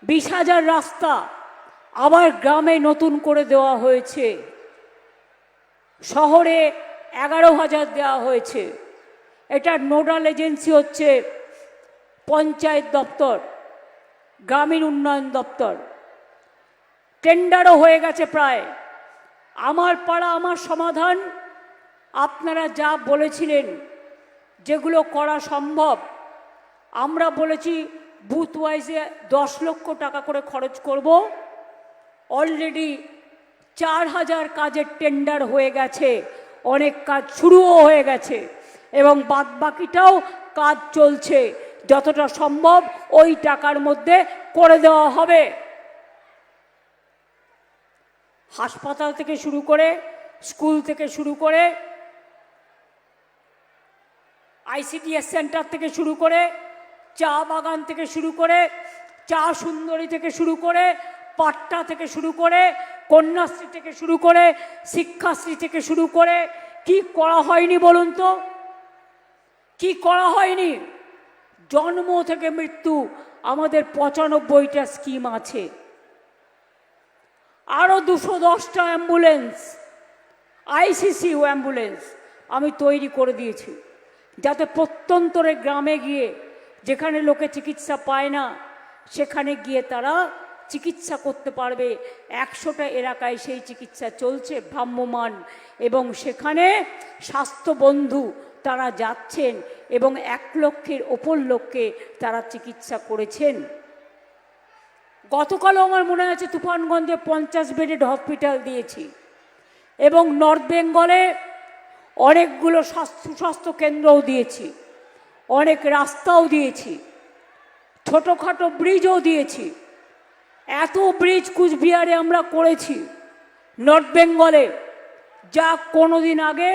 20,000 রাস্তা আবার গ্রামে নতুন করে দেওয়া হয়েছে, শহরে 11,000 দেওয়া হয়েছে। এটার নোডাল এজেন্সি হচ্ছে পঞ্চায়েত দপ্তর, গ্রামীণ উন্নয়ন দপ্তর। টেন্ডারও হয়ে গেছে প্রায়। আমার পাড়া আমার সমাধান, আপনারা যা বলেছিলেন যেগুলো করা সম্ভব, আমরা বলেছি বুথ ওয়াইজে 10 লক্ষ টাকা করে খরচ করব। অলরেডি 4,000 কাজের টেন্ডার হয়ে গেছে, অনেক কাজ শুরুও হয়ে গেছে এবং বাদ বাকিটাও কাজ চলছে। যতটা সম্ভব ওই টাকার মধ্যে করে দেওয়া হবে। হাসপাতাল থেকে শুরু করে, স্কুল থেকে শুরু করে, ICDS সেন্টার থেকে শুরু করে, চা বাগান থেকে শুরু করে, চা সুন্দরী থেকে শুরু করে, পাট্টা থেকে শুরু করে, কন্যাশ্রী থেকে শুরু করে, শিক্ষাশ্রী থেকে শুরু করে, কি করা হয়নি বলুন তো? কি করা হয়নি? জন্ম থেকে মৃত্যু আমাদের 95টা স্কিম আছে। আরও 210টা অ্যাম্বুলেন্স, ICCU অ্যাম্বুলেন্স আমি তৈরি করে দিয়েছি, যাতে প্রত্যন্তরে গ্রামে গিয়ে, যেখানে লোকে চিকিৎসা পায় না, সেখানে গিয়ে তারা চিকিৎসা করতে পারবে। 100টা এলাকায় সেই চিকিৎসা চলছে ভ্রাম্যমান এবং সেখানে স্বাস্থ্যবন্ধু তারা যাচ্ছেন এবং 1 লক্ষের ওপর লোককে তারা চিকিৎসা করেছেন। গতকালও আমার মনে আছে তুফানগঞ্জে 50 বেডেড হসপিটাল দিয়েছি এবং নর্থ বেঙ্গলে অনেকগুলো সুস্বাস্থ্য কেন্দ্রও দিয়েছি, অনেক রাস্তাও দিয়েছি, ছোটোখাটো ব্রিজও দিয়েছি। এত ব্রিজ কুচবিহারে আমরা করেছি নর্থ বেঙ্গলে, যা কোনোদিন আগে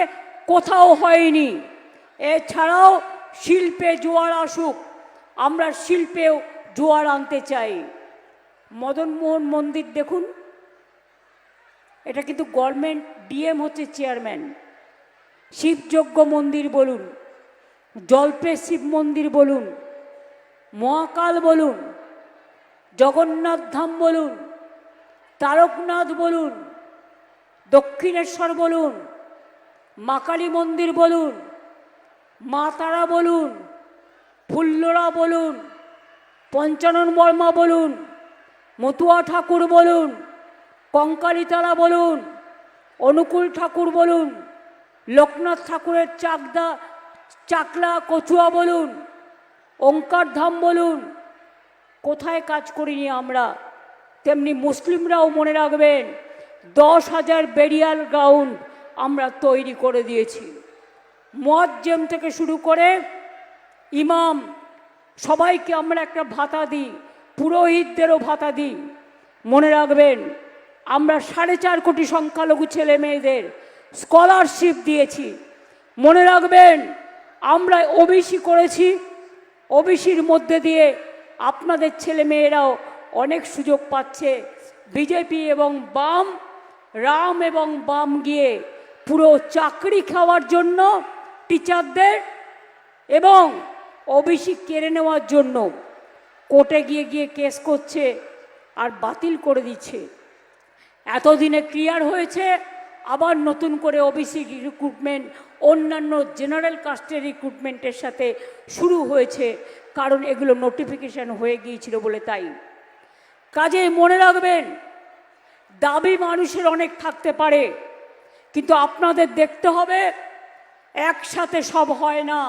কোথাও হয়নি। এছাড়াও শিল্পে জোয়ার আসুক, আমরা শিল্পেও জোয়ার আনতে চাই। মদনমোহন মন্দির দেখুন, এটা কিন্তু গভর্নমেন্ট, ডিএম হচ্ছে চেয়ারম্যান। শিবযজ্ঞ মন্দির বলুন, জল্পে শিব মন্দির বলুন, মহাকাল বলুন, জগন্নাথ ধাম বলুন, তারকনাথ বলুন, দক্ষিণেশ্বর বলুন, মা কালী মন্দির বলুন, মা তারা বলুন, ফুল্লরা বলুন, পঞ্চানন বর্মা বলুন, মতুয়া ঠাকুর বলুন, কঙ্কালীতলা বলুন, অনুকূল ঠাকুর বলুন, লোকনাথ ঠাকুরের চাকলা কচুয়া বলুন, ওঙ্কার ধাম বলুন, কোথায় কাজ করিনি আমরা। তেমনি মুসলিমরাও মনে রাখবেন 10,000 বেরিয়াল গ্রাউন্ড আমরা তৈরি করে দিয়েছি। মুয়াজ্জেম থেকে শুরু করে ইমাম সবাইকে আমরা একটা ভাতা দিই, পুরোহিতদেরও ভাতা দিই। মনে রাখবেন আমরা 4.5 কোটি সংখ্যালঘু ছেলে মেয়েদের স্কলারশিপ দিয়েছি। মনে রাখবেন আমরা ওবিসি করেছি, ওবিসির মধ্যে দিয়ে আপনাদের ছেলে মেয়েরাও অনেক সুযোগ পাচ্ছে। বিজেপি এবং বাম, রাম এবং বাম গিয়ে পুরো চাকরি খাওয়ার জন্য টিচারদের এবং ওবিসি কেড়ে নেওয়ার জন্য কোর্টে গিয়ে গিয়ে কেস করছে আর বাতিল করে দিচ্ছে। এতদিনে ক্লিয়ার হয়েছে, আবার নতুন করে ওবিসি রিক্রুটমেন্ট অন্যান্য জেনারেল কাস্টের রিক্রুটমেন্টের সাথে শুরু হয়েছে, কারণ এগুলো নোটিফিকেশন হয়ে গিয়েছিল বলে। তাই কাজে মনে রাখবেন দাবি মানুষের অনেক থাকতে পারে, কিন্তু আপনাদের দেখতে হবে একসাথে সব হয় না,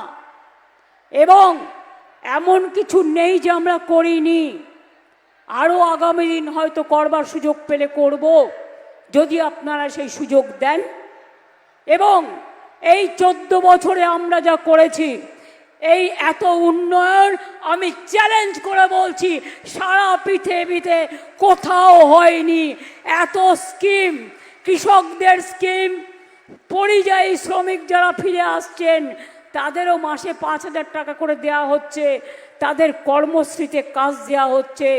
এবং এমন কিছু নেই যে আমরা করিনি। আরও আগামী দিন হয়তো করবার সুযোগ পেলে করব, যদি আপনারা সেই সুযোগ দেন। এবং এই 14 বছরে আমরা যা করেছি, এই এত উন্নয়ন আমি চ্যালেঞ্জ করে বলছি সারা পৃথিবীতে কোথাও হয়নি। এত স্কিম, কৃষকদের স্কিম, পরিযায়ী শ্রমিক যারা ফিরে আসছেন তাদেরও মাসে 5,000 টাকা করে দেওয়া হচ্ছে, তাদের কর্মশ্রীতে কাজ দেওয়া হচ্ছে,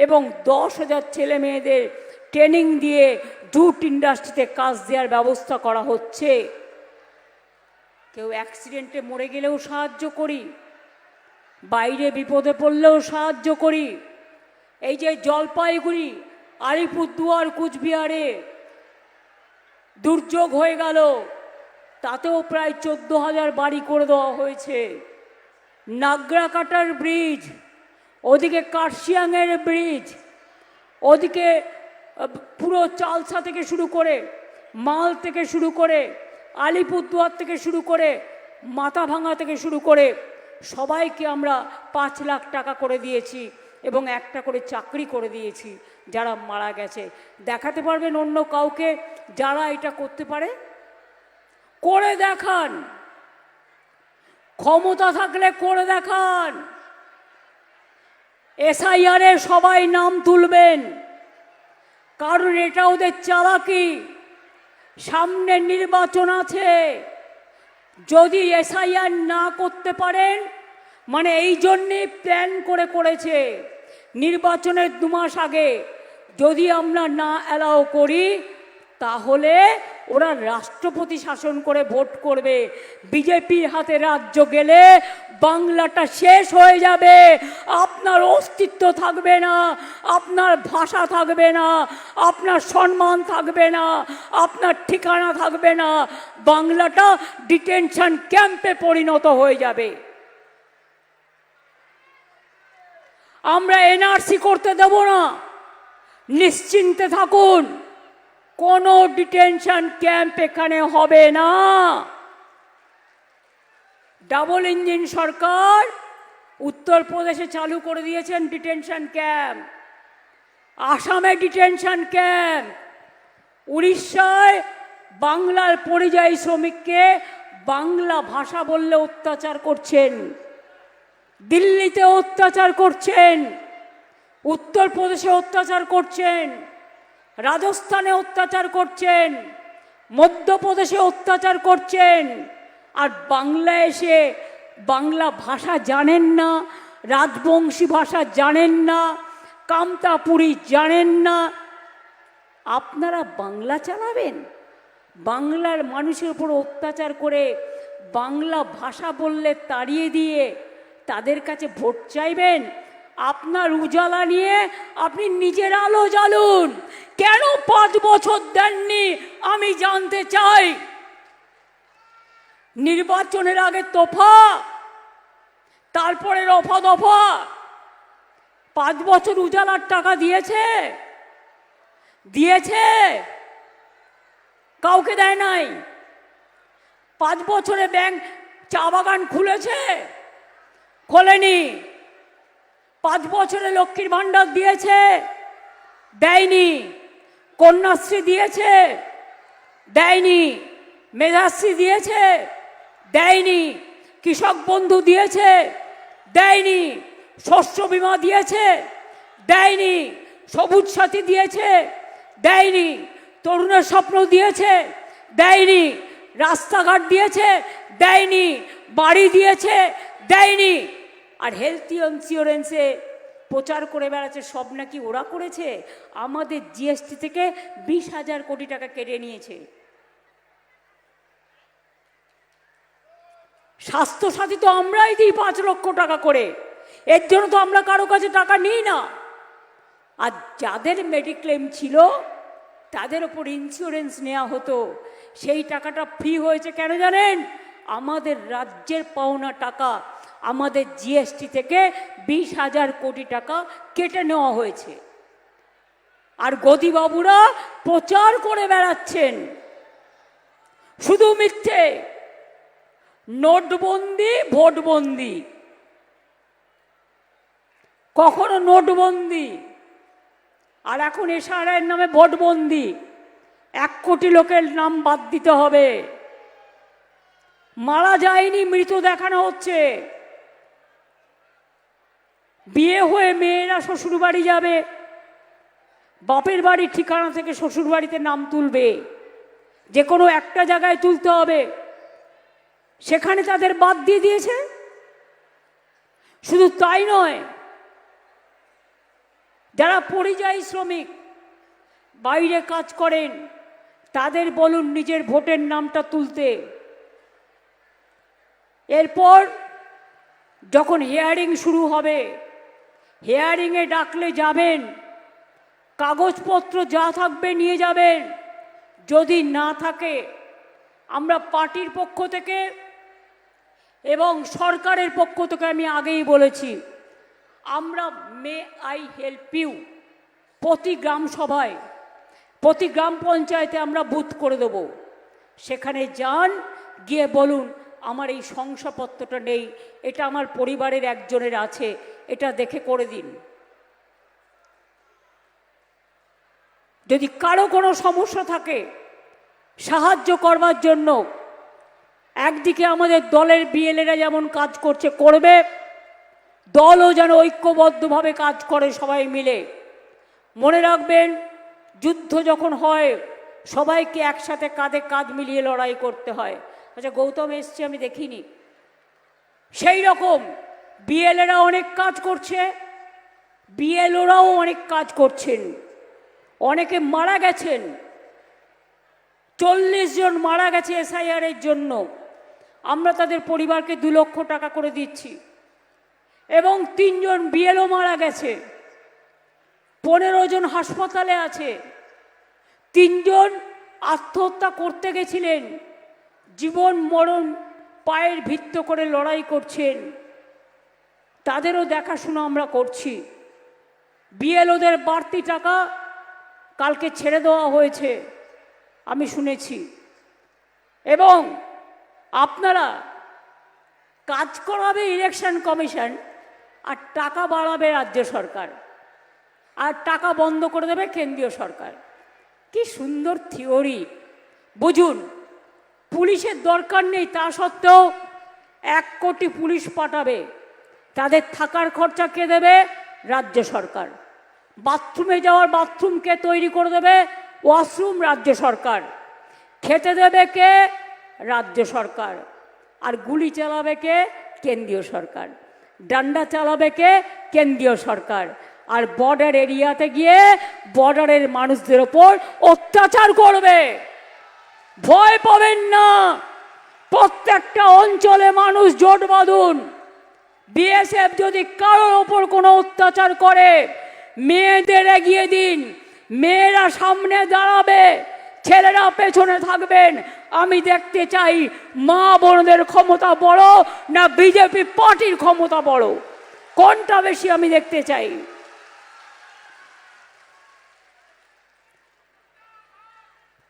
এবং 10,000 ছেলে মেয়েদের ট্রেনিং দিয়ে জুট ইন্ডাস্ট্রিতে কাজ দেওয়ার ব্যবস্থা করা হচ্ছে। কেউ অ্যাক্সিডেন্টে মরে গেলেও সাহায্য করি, বাইরে বিপদে পড়লেও সাহায্য করি। এই যে জলপাইগুড়ি, আলিপুরদুয়ার, কুচবিহারে দুর্যোগ হয়ে গেল, তাতেও প্রায় 14,000 বাড়ি করে দেওয়া হয়েছে। নাগরাকাটার ব্রিজ, ওদিকে কার্শিয়াংয়ের ব্রিজ, ওদিকে পুরো চালসা থেকে শুরু করে, মাল থেকে শুরু করে, আলিপুরদুয়ার থেকে শুরু করে, মাথাভাঙা থেকে শুরু করে সবাইকে আমরা 5 লাখ টাকা করে দিয়েছি, এবং একটা করে চাকরি করে দিয়েছি যারা মারা গেছে। দেখাতে পারবেন অন্য কাউকে যারা এটা করতে পারে? করে দেখান, ক্ষমতা থাকলে করে দেখান। এসআইআরে সবাই নাম তুলবেন, কারণ এটা ওদের চালাকি। সামনে নির্বাচন আছে, যদি এসআইআর না করতে পারেন, মানে এই জন্যে প্ল্যান করেছে নির্বাচনের 2 মাস আগে যদি আমরা না অ্যালাউ করি, তাহলে ওরা রাষ্ট্রপতি শাসন করে ভোট করবে। বিজেপির হাতে রাজ্য গেলে বাংলাটা শেষ হয়ে যাবে, আপনার অস্তিত্ব থাকবে না, আপনার ভাষা থাকবে না, আপনার সম্মান থাকবে না, আপনার ঠিকানা থাকবে না, বাংলাটা ডিটেনশন ক্যাম্পে পরিণত হয়ে যাবে। আমরা এনআরসি করতে দেব না, নিশ্চিন্তে থাকুন, কোনো ডিটেনশন ক্যাম্প এখানে হবে না। ডাবল ইঞ্জিন সরকার উত্তরপ্রদেশে চালু করে দিয়েছেন ডিটেনশন ক্যাম্প, আসামে ডিটেনশন ক্যাম্প, উড়িষ্যায় বাংলার পরিযায়ী শ্রমিককে বাংলা ভাষা বললে অত্যাচার করছেন, দিল্লিতে অত্যাচার করছেন, উত্তরপ্রদেশে অত্যাচার করছেন, রাজস্থানে অত্যাচার করছেন, মধ্যপ্রদেশে অত্যাচার করছেন, আর বাংলায় এসে বাংলা ভাষা জানেন না, রাজবংশী ভাষা জানেন না, কামতাপুরী জানেন না, আপনারা বাংলা চালাবেন? বাংলার মানুষের উপর অত্যাচার করে বাংলা ভাষা বললে তাড়িয়ে দিয়ে তাদের কাছে ভোট চাইবেন? আপনার উজালা নিয়ে আপনি নিজের আলো জ্বালুন। কেন 5 বছর দেননি আমি জানতে চাই। নির্বাচনের আগে তোফা, তারপরে রফা দফা। 5 বছর উজালার টাকা দিয়েছে, দিয়েছে? কাউকে দেয় নাই। 5 বছরে ব্যাংক চা বাগান খুলেছে, খোলেনি। 5 বছরে লক্ষ্মীর ভাণ্ডার দিয়েছে, দেয়নি। কন্যাশ্রী দিয়েছে, দেয়নি। মেধাশ্রী দিয়েছে, দেয়নি। কৃষক বন্ধু দিয়েছে, দেয়নি। শস্য বীমা দিয়েছে, দেয়নি। সবুজ সাথী দিয়েছে, দেয়নি। তরুণের স্বপ্ন দিয়েছে, দেয়নি। রাস্তাঘাট দিয়েছে, দেয়নি। বাড়ি দিয়েছে, দেয়নি। আর হেলথ ইন্স্যুরেন্সে প্রচার করে বেড়াচ্ছে সব নাকি ওরা করেছে। আমাদের জিএসটি থেকে 20,000 কোটি টাকা কেটে নিয়েছে। স্বাস্থ্যসাথী তো আমরাই দিই 5 লক্ষ টাকা করে, এর জন্য তো আমরা কারো কাছে টাকা নিই না। আর যাদের মেডিক্লেম ছিল তাদের ওপর ইন্স্যুরেন্স নেওয়া হতো, সেই টাকাটা ফ্রি হয়েছে কেন জানেন? আমাদের রাজ্যের পাওনা টাকা, আমাদের জিএসটি থেকে 20,000 কোটি টাকা কেটে নেওয়া হয়েছে। আর গদিবাবুরা প্রচার করে বেড়াচ্ছেন শুধু মিথ্যে। নোটবন্দি, ভোটবন্দি। কখনো নোটবন্দি, আর এখন এসআরআইয়ের নামে ভোটবন্দি। 1 কোটি লোকের নাম বাদ দিতে হবে। মারা যায়নি, মৃত দেখানো হচ্ছে। বিয়ে হয়ে মেয়েরা শ্বশুর বাড়ি যাবে, বাপের বাড়ির ঠিকানা থেকে শ্বশুর বাড়িতে নাম তুলবে, যে কোনো একটা জায়গায় তুলতে হবে, সেখানে তাদের বাদ দিয়ে দিয়েছে। শুধু তাই নয়, যারা পরিযায়ী শ্রমিক বাইরে কাজ করেন তাদের বলুন নিজের ভোটের নামটা তুলতে। এরপর যখন হিয়ারিং শুরু হবে, হিয়ারিংয়ে ডাকলে যাবেন, কাগজপত্র যা থাকবে নিয়ে যাবেন। যদি না থাকে, আমরা পার্টির পক্ষ থেকে এবং সরকারের পক্ষ থেকে আমি আগেই বলেছি, আমরা মে আই হেল্প ইউ প্রতি গ্রাম সভায়, প্রতি গ্রাম পঞ্চায়েতে আমরা বুথ করে দেব। সেখানে যান, গিয়ে বলুন আমার এই শংসাপত্রটা নেই, এটা আমার পরিবারের একজনের আছে, এটা দেখে করে দিন। যদি কারো কোনো সমস্যা থাকে সাহায্য করবার জন্য, একদিকে আমাদের দলের বিএলএরা যেমন কাজ করছে, করবে, দলও যেন ঐক্যবদ্ধভাবে কাজ করে সবাই মিলে। মনে রাখবেন, যুদ্ধ যখন হয় সবাইকে একসাথে কাঁধে কাঁধ মিলিয়ে লড়াই করতে হয়। আচ্ছা, গৌতম এসছে আমি দেখিনি, সেই রকম বিএলএরা অনেক কাজ করছে, বিএলওরাও অনেক কাজ করছেন। অনেকে মারা গেছেন, 40 জন মারা গেছে এসআইআরের জন্য। আমরা তাদের পরিবারকে 2 লক্ষ টাকা করে দিচ্ছি। এবং 3 জন বিএলও মারা গেছে, 15 জন হাসপাতালে আছে, 3 জন আত্মহত্যা করতে গেছিলেন, জীবন মরণ পায়ের ভিত্ত করে লড়াই করছেন, তাদেরও দেখাশোনা আমরা করছি। বিএলওদের বাড়তি টাকা কালকে ছেড়ে দেওয়া হয়েছে আমি শুনেছি। এবং আপনারা কাজ করাবে ইলেকশন কমিশন, আর টাকা বাড়াবে রাজ্য সরকার, আর টাকা বন্ধ করে দেবে কেন্দ্রীয় সরকার। কি সুন্দর থিওরি! বুঝুন, পুলিশের দরকার নেই, তা সত্ত্বেও 1 কোটি পুলিশ পাঠাবে। তাদের থাকার খরচা কে দেবে? রাজ্য সরকার। বাথরুমে যাওয়ার বাথরুম কে তৈরি করে দেবে? ওয়াশরুম রাজ্য সরকার। খেতে দেবে কে? রাজ্য সরকার। আর গুলি চালাবে কে? কেন্দ্রীয় সরকার। ডান্ডা চালাবে কে? কেন্দ্রীয় সরকার। আর বর্ডার এরিয়াতে গিয়ে বর্ডারের মানুষদের ওপর অত্যাচার করবে। ভয় পাবেন না, প্রত্যেকটা অঞ্চলে মানুষ জোট বাঁধুন। বিএসএফ যদি কারোর ওপর কোনো অত্যাচার করে, মেয়েদের এগিয়ে দিন, মেয়েরা সামনে দাঁড়াবে, ছেলেরা পেছনে থাকবেন। আমি দেখতে চাই মা বোনদের ক্ষমতা বড় না বিজেপি পার্টির ক্ষমতা বড়, কোনটা বেশি আমি দেখতে চাই।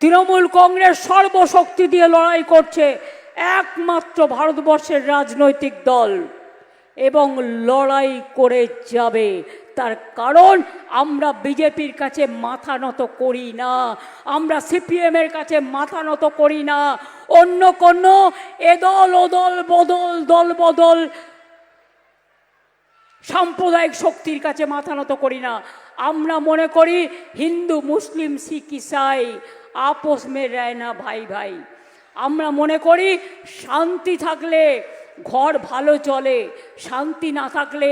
তৃণমূল কংগ্রেস সর্বশক্তি দিয়ে লড়াই করছে, একমাত্র ভারতবর্ষের রাজনৈতিক দল, এবং লড়াই করে যাবে। তার কারণ আমরা বিজেপির কাছে মাথা নত করি না, আমরা সিপিএমের কাছে মাথা নত করি না, অন্য কোনো এদল ওদল বদল দল বদল সাম্প্রদায়িক শক্তির কাছে মাথা নত করি না। আমরা মনে করি হিন্দু মুসলিম শিখ ইসাই আপোষ মে রয় না ভাই ভাই। আমরা মনে করি শান্তি থাকলে ঘর ভালো চলে, শান্তি না থাকলে,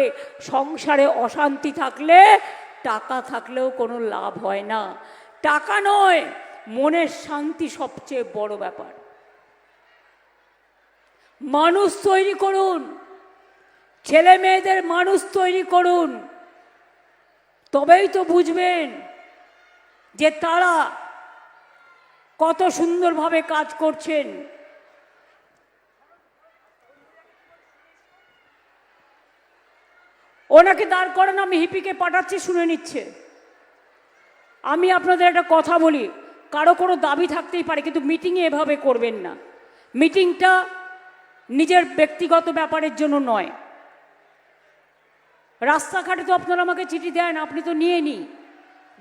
সংসারে অশান্তি থাকলে, টাকা থাকলেও কোনো লাভ হয় না। টাকা নয়, মনের শান্তি সবচেয়ে বড় ব্যাপার। মানুষ তৈরি করুন, ছেলে মেয়েদের মানুষ তৈরি করুন, তবেই তো বুঝবেন যে তারা কত সুন্দরভাবে কাজ করছেন। ওনাকে দাঁড় করেন, আমি হিপিকে পাঠাচ্ছি, শুনে নিচ্ছে। আমি আপনাদের একটা কথা বলি, কারো কোনো দাবি থাকতেই পারে, কিন্তু মিটিংয়ে এভাবে করবেন না। মিটিংটা নিজের ব্যক্তিগত ব্যাপারের জন্য নয়। রাস্তাঘাটে তো আপনারা আমাকে চিঠি দেন, আপনি তো নিয়ে নিই,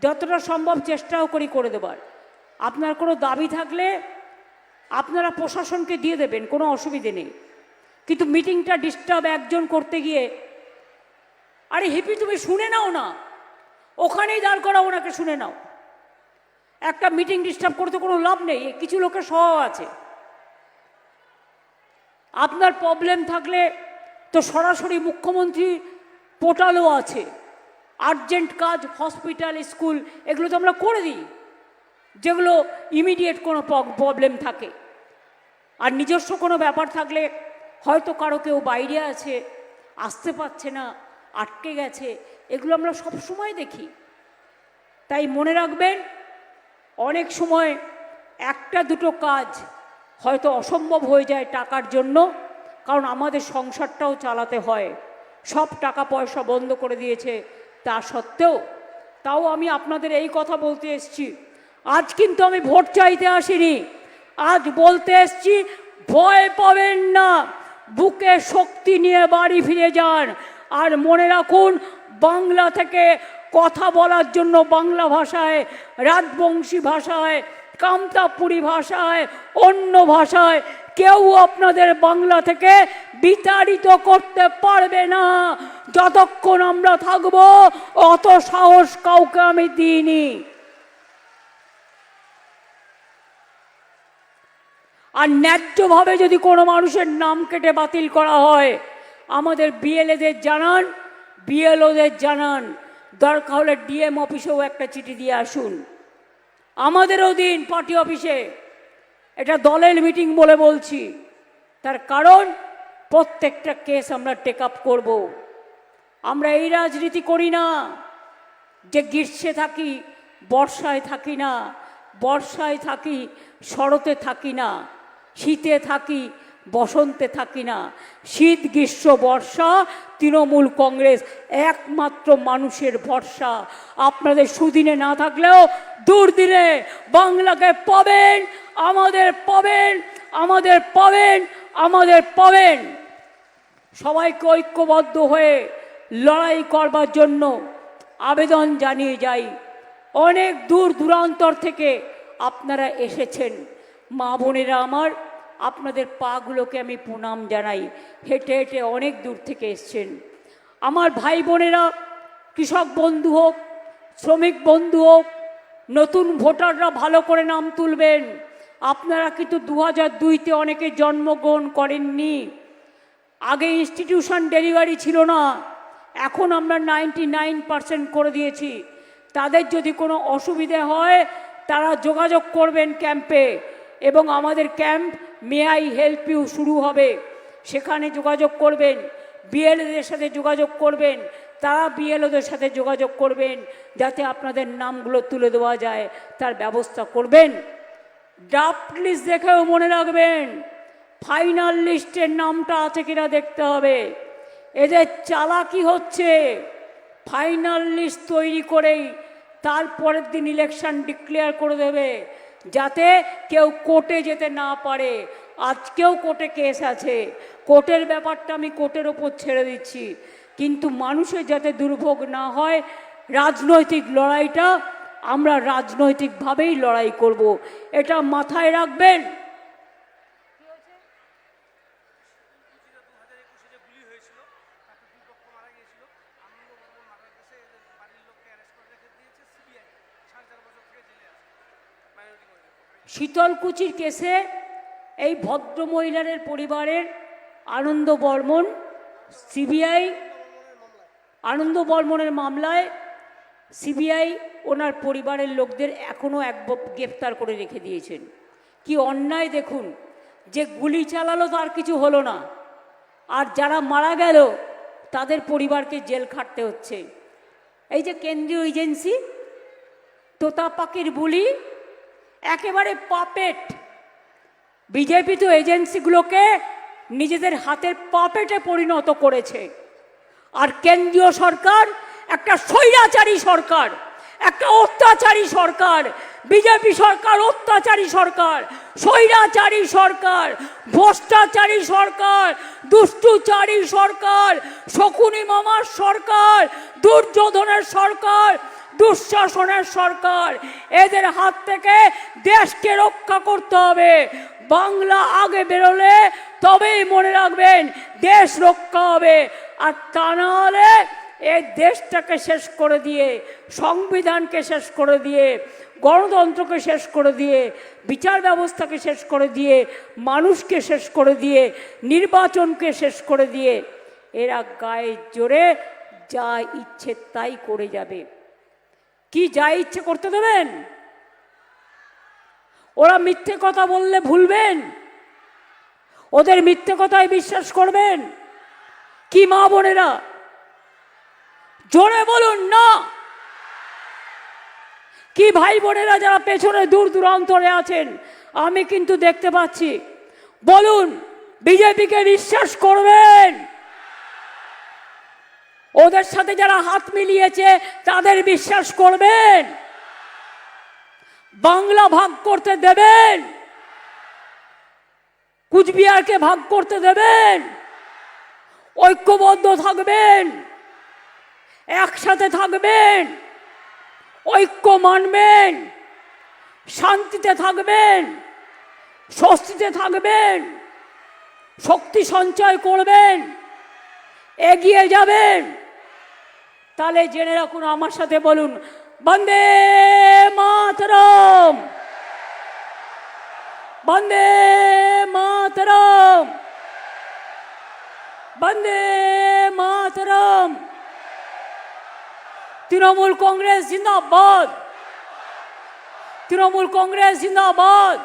যতটা সম্ভব চেষ্টাও করি করে দেবার। আপনার কোনো দাবি থাকলে আপনারা প্রশাসনকে দিয়ে দেবেন, কোনো অসুবিধে নেই। কিন্তু মিটিংটা ডিস্টার্ব একজন করতে গিয়ে, আরে হিপি তুমি শুনে নাও না, ওখানেই দাঁড় করা, ওনাকে শুনে নাও। একটা মিটিং ডিস্টার্ব করতে কোনো লাভ নেই, কিছু লোকের স্বভাব আছে। আপনার প্রবলেম থাকলে তো সরাসরি মুখ্যমন্ত্রী পোর্টালও আছে, আর্জেন্ট কাজ, হসপিটাল, স্কুল, এগুলো তো আমরা করে দিই, যেগুলো ইমিডিয়েট কোনো প্রবলেম থাকে। আর নিজস্ব কোনো ব্যাপার থাকলে, হয়তো কারো কেউ বাইরে আছে, আসতে পারছে না, আটকে গেছে, এগুলো আমরা সব সময় দেখি। তাই মনে রাখবেন, অনেক সময় একটা দুটো কাজ হয়তো অসম্ভব হয়ে যায় টাকার জন্য, কারণ আমাদের সংসারটাও চালাতে হয়। সব টাকা পয়সা বন্ধ করে দিয়েছে, তা সত্ত্বেও তাও আমি আপনাদের এই কথা বলতে এসেছি। আজ কিন্তু আমি ভোট চাইতে আসিনি, আজ বলতে এসেছি ভয় পাবেন না, বুকে শক্তি নিয়ে বাড়ি ফিরে যান। আর মনে রাখুন, বাংলা থেকে কথা বলার জন্য বাংলা ভাষায়, রাজবংশী ভাষায়, কামতাপুরী ভাষায়, অন্য ভাষায় কেউ আপনাদের বাংলা থেকে বিতাড়িত করতে পারবে না। যতক্ষণ আমরা থাকব, অত সাহস কাউকে আমি দিইনি। আর ন্যায্যভাবে যদি কোনো মানুষের নাম কেটে বাতিল করা হয়, আমাদের বিএলএদের জানান, বিএলওদের জানান, দরকার হলে ডিএম অফিসেও একটা চিঠি দিয়ে আসুন, আমাদেরও দিন পার্টি অফিসে। এটা দলের মিটিং বলে বলছি, তার কারণ প্রত্যেকটা কেস আমরা টেক আপ করব। আমরা এই রাজনীতি করি না যে গ্রীষ্মে থাকি বর্ষায় থাকি না, বর্ষায় থাকি শরতে থাকি না, শীতে থাকি বসন্তে থাকি না। শীত গ্রীষ্ম বর্ষা তৃণমূল কংগ্রেস একমাত্র মানুষের ভরসা। আপনাদের সুদিনে না থাকলেও দুর্দিনে বাংলাকে পাবেন, আমাদের পাবেন, আমাদের পাবেন, আমাদের পাবেন। সবাইকে ঐক্যবদ্ধ হয়ে লড়াই করবার জন্য আবেদন জানিয়ে যাই। অনেক দূর দূরান্তর থেকে আপনারা এসেছেন, মা বোনেরা আমার, আপনাদের পাগুলোকে আমি প্রণাম জানাই। হেঁটে হেঁটে অনেক দূর থেকে এসছেন। আমার ভাই বোনেরা, কৃষক বন্ধু হোক, শ্রমিক বন্ধু হোক, নতুন ভোটাররা ভালো করে নাম তুলবেন। আপনারা কিন্তু 2002-তে অনেকে জন্মগ্রহণ করেননি। আগে ইনস্টিটিউশন ডেলিভারি ছিল না, এখন আমরা 99% করে দিয়েছি। তাদের যদি কোনো অসুবিধে হয়, তারা যোগাযোগ করবেন ক্যাম্পে, এবং আমাদের camp may I help you শুরু হবে, সেখানে যোগাযোগ করবেন। বিএলওদের সাথে যোগাযোগ করবেন, তারা বিএলওদের সাথে যোগাযোগ করবেন, যাতে আপনাদের নামগুলো তুলে দেওয়া যায়, তার ব্যবস্থা করবেন। ড্রাফট লিস্ট দেখেও মনে রাখবেন, ফাইনাল লিস্টের নামটা আছে কিনা দেখতে হবে। এদের চালাকি হচ্ছে, ফাইনাল লিস্ট তৈরি করেই তারপরের দিন ইলেকশন ডিক্লেয়ার করে দেবে, যাতে কেউ কোর্টে যেতে না পারে। আজকেও কোর্টে কেস আছে, কোর্টের ব্যাপারটা আমি কোর্টের ওপর ছেড়ে দিচ্ছি, কিন্তু মানুষের যাতে দুর্ভোগ না হয়, রাজনৈতিক লড়াইটা আমরা রাজনৈতিকভাবেই লড়াই করব, এটা মাথায় রাখবেন। শীতলকুচির কেসে এই ভদ্রমহিলার পরিবারের আনন্দ বর্মন, সিবিআই আনন্দ বর্মনের মামলায় সিবিআই ওনার পরিবারের লোকদের এখনও গ্রেফতার করে রেখে দিয়েছেন। কি অন্যায় দেখুন, যে গুলি চালালো তার কিছু হলো না, আর যারা মারা গেল তাদের পরিবারকে জেল খাটতে হচ্ছে। এই যে কেন্দ্রীয় এজেন্সি তোতা পাখির বুলি, একেবারে পাপেট। বিজেপি তো এজেন্সিগুলোকে নিজেদের হাতের পাপেটে পরিণত করেছে, আর কেন্দ্রীয় সরকার একটা স্বৈরাচারী সরকার, একটা অত্যাচারী সরকার। বিজেপি সরকার অত্যাচারী সরকার, স্বৈরাচারী সরকার, ভ্রষ্টাচারী সরকার, দুষ্টুচারী সরকার, শকুনি মামার সরকার, দুর্যোধনের সরকার, দুঃশাসনের সরকার। এদের হাত থেকে দেশকে রক্ষা করতে হবে। বাংলা আগে বেরোলে তবেই মনে রাখবেন দেশ রক্ষা হবে, আর তা না হলে এই দেশটাকে শেষ করে দিয়ে, সংবিধানকে শেষ করে দিয়ে, গণতন্ত্রকে শেষ করে দিয়ে, বিচার ব্যবস্থাকে শেষ করে দিয়ে, মানুষকে শেষ করে দিয়ে, নির্বাচনকে শেষ করে দিয়ে এরা গায়ে জোরে যা ইচ্ছে তাই করে যাবে। কি যা ইচ্ছে করতে দেবেন? ওরা মিথ্যে কথা বললে ভুলবেন? ওদের মিথ্যে কথায় বিশ্বাস করবেন? কি মা বোনেরা জোরে বলুন না। কি ভাই বোনেরা যারা পেছনে দূর দূরান্তরে আছেন, আমি কিন্তু দেখতে পাচ্ছি, বলুন বিজেপিকে বিশ্বাস করবেন? ওদের সাথে যারা হাত মিলিয়েছে তাদের বিশ্বাস করবেন? বাংলা ভাগ করতে দেবেন? কুচবিহারকে ভাগ করতে দেবেন? ঐক্যবদ্ধ থাকবেন, একসাথে থাকবেন, ঐক্য মানবেন, শান্তিতে থাকবেন, স্বস্তিতে থাকবেন, শক্তি সঞ্চয় করবেন, এগিয়ে যাবেন। তাহলে জেনে রাখুন, আমার সাথে বলুন, বন্দে মাতরম, বন্দে মাতরম, বন্দে মাতরম। তৃণমূল কংগ্রেস জিন্দাবাদ, তৃণমূল কংগ্রেস জিন্দাবাদ,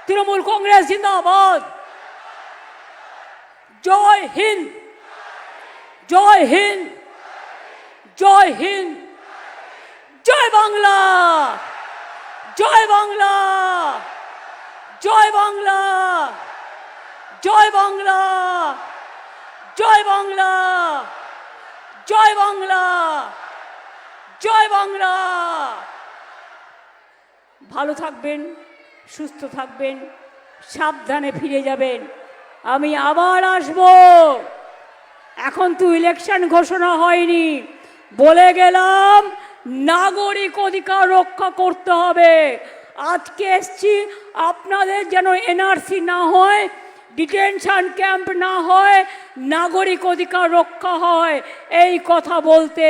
তৃণমূল কংগ্রেস জিন্দাবাদ। জয় হিন্দ, জয় হিন্দ, জয় হিন্দ, জয় বাংলা, জয় বাংলা, জয় বাংলা, জয় বাংলা, জয় বাংলা, জয় বাংলা, জয় বাংলা। ভালো থাকবেন, সুস্থ থাকবেন, সাবধানে ফিরে যাবেন। আমি আবার আসব। এখন তো ইলেকশন ঘোষণা হয়নি, বলে গেলাম নাগরিক অধিকার রক্ষা করতে হবে। আজকে এসছি আপনাদের যেন এনআরসি না হয়, ডিটেনশন ক্যাম্প না হয়, নাগরিক অধিকার রক্ষা হয়, এই কথা বলতে।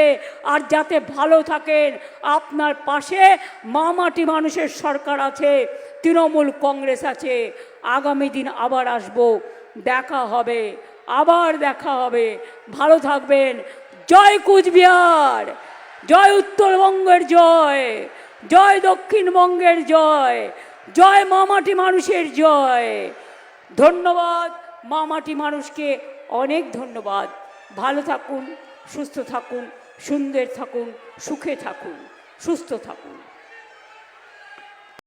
আর যাতে ভালো থাকেন, আপনার পাশে মামাটি মানুষের সরকার আছে, তৃণমূল কংগ্রেস আছে। আগামী দিন আবার আসব, দেখা হবে, আবার দেখা হবে। ভালো থাকবেন। জয় কুচবিহার, জয় উত্তরবঙ্গের জয়, জয় দক্ষিণবঙ্গের জয়, জয় মামাটি মানুষের জয়। ধন্যবাদ মামাটি মানুষকে, অনেক ধন্যবাদ। ভালো থাকুন, সুস্থ থাকুন, সুন্দর থাকুন, সুখে থাকুন, সুস্থ থাকুন।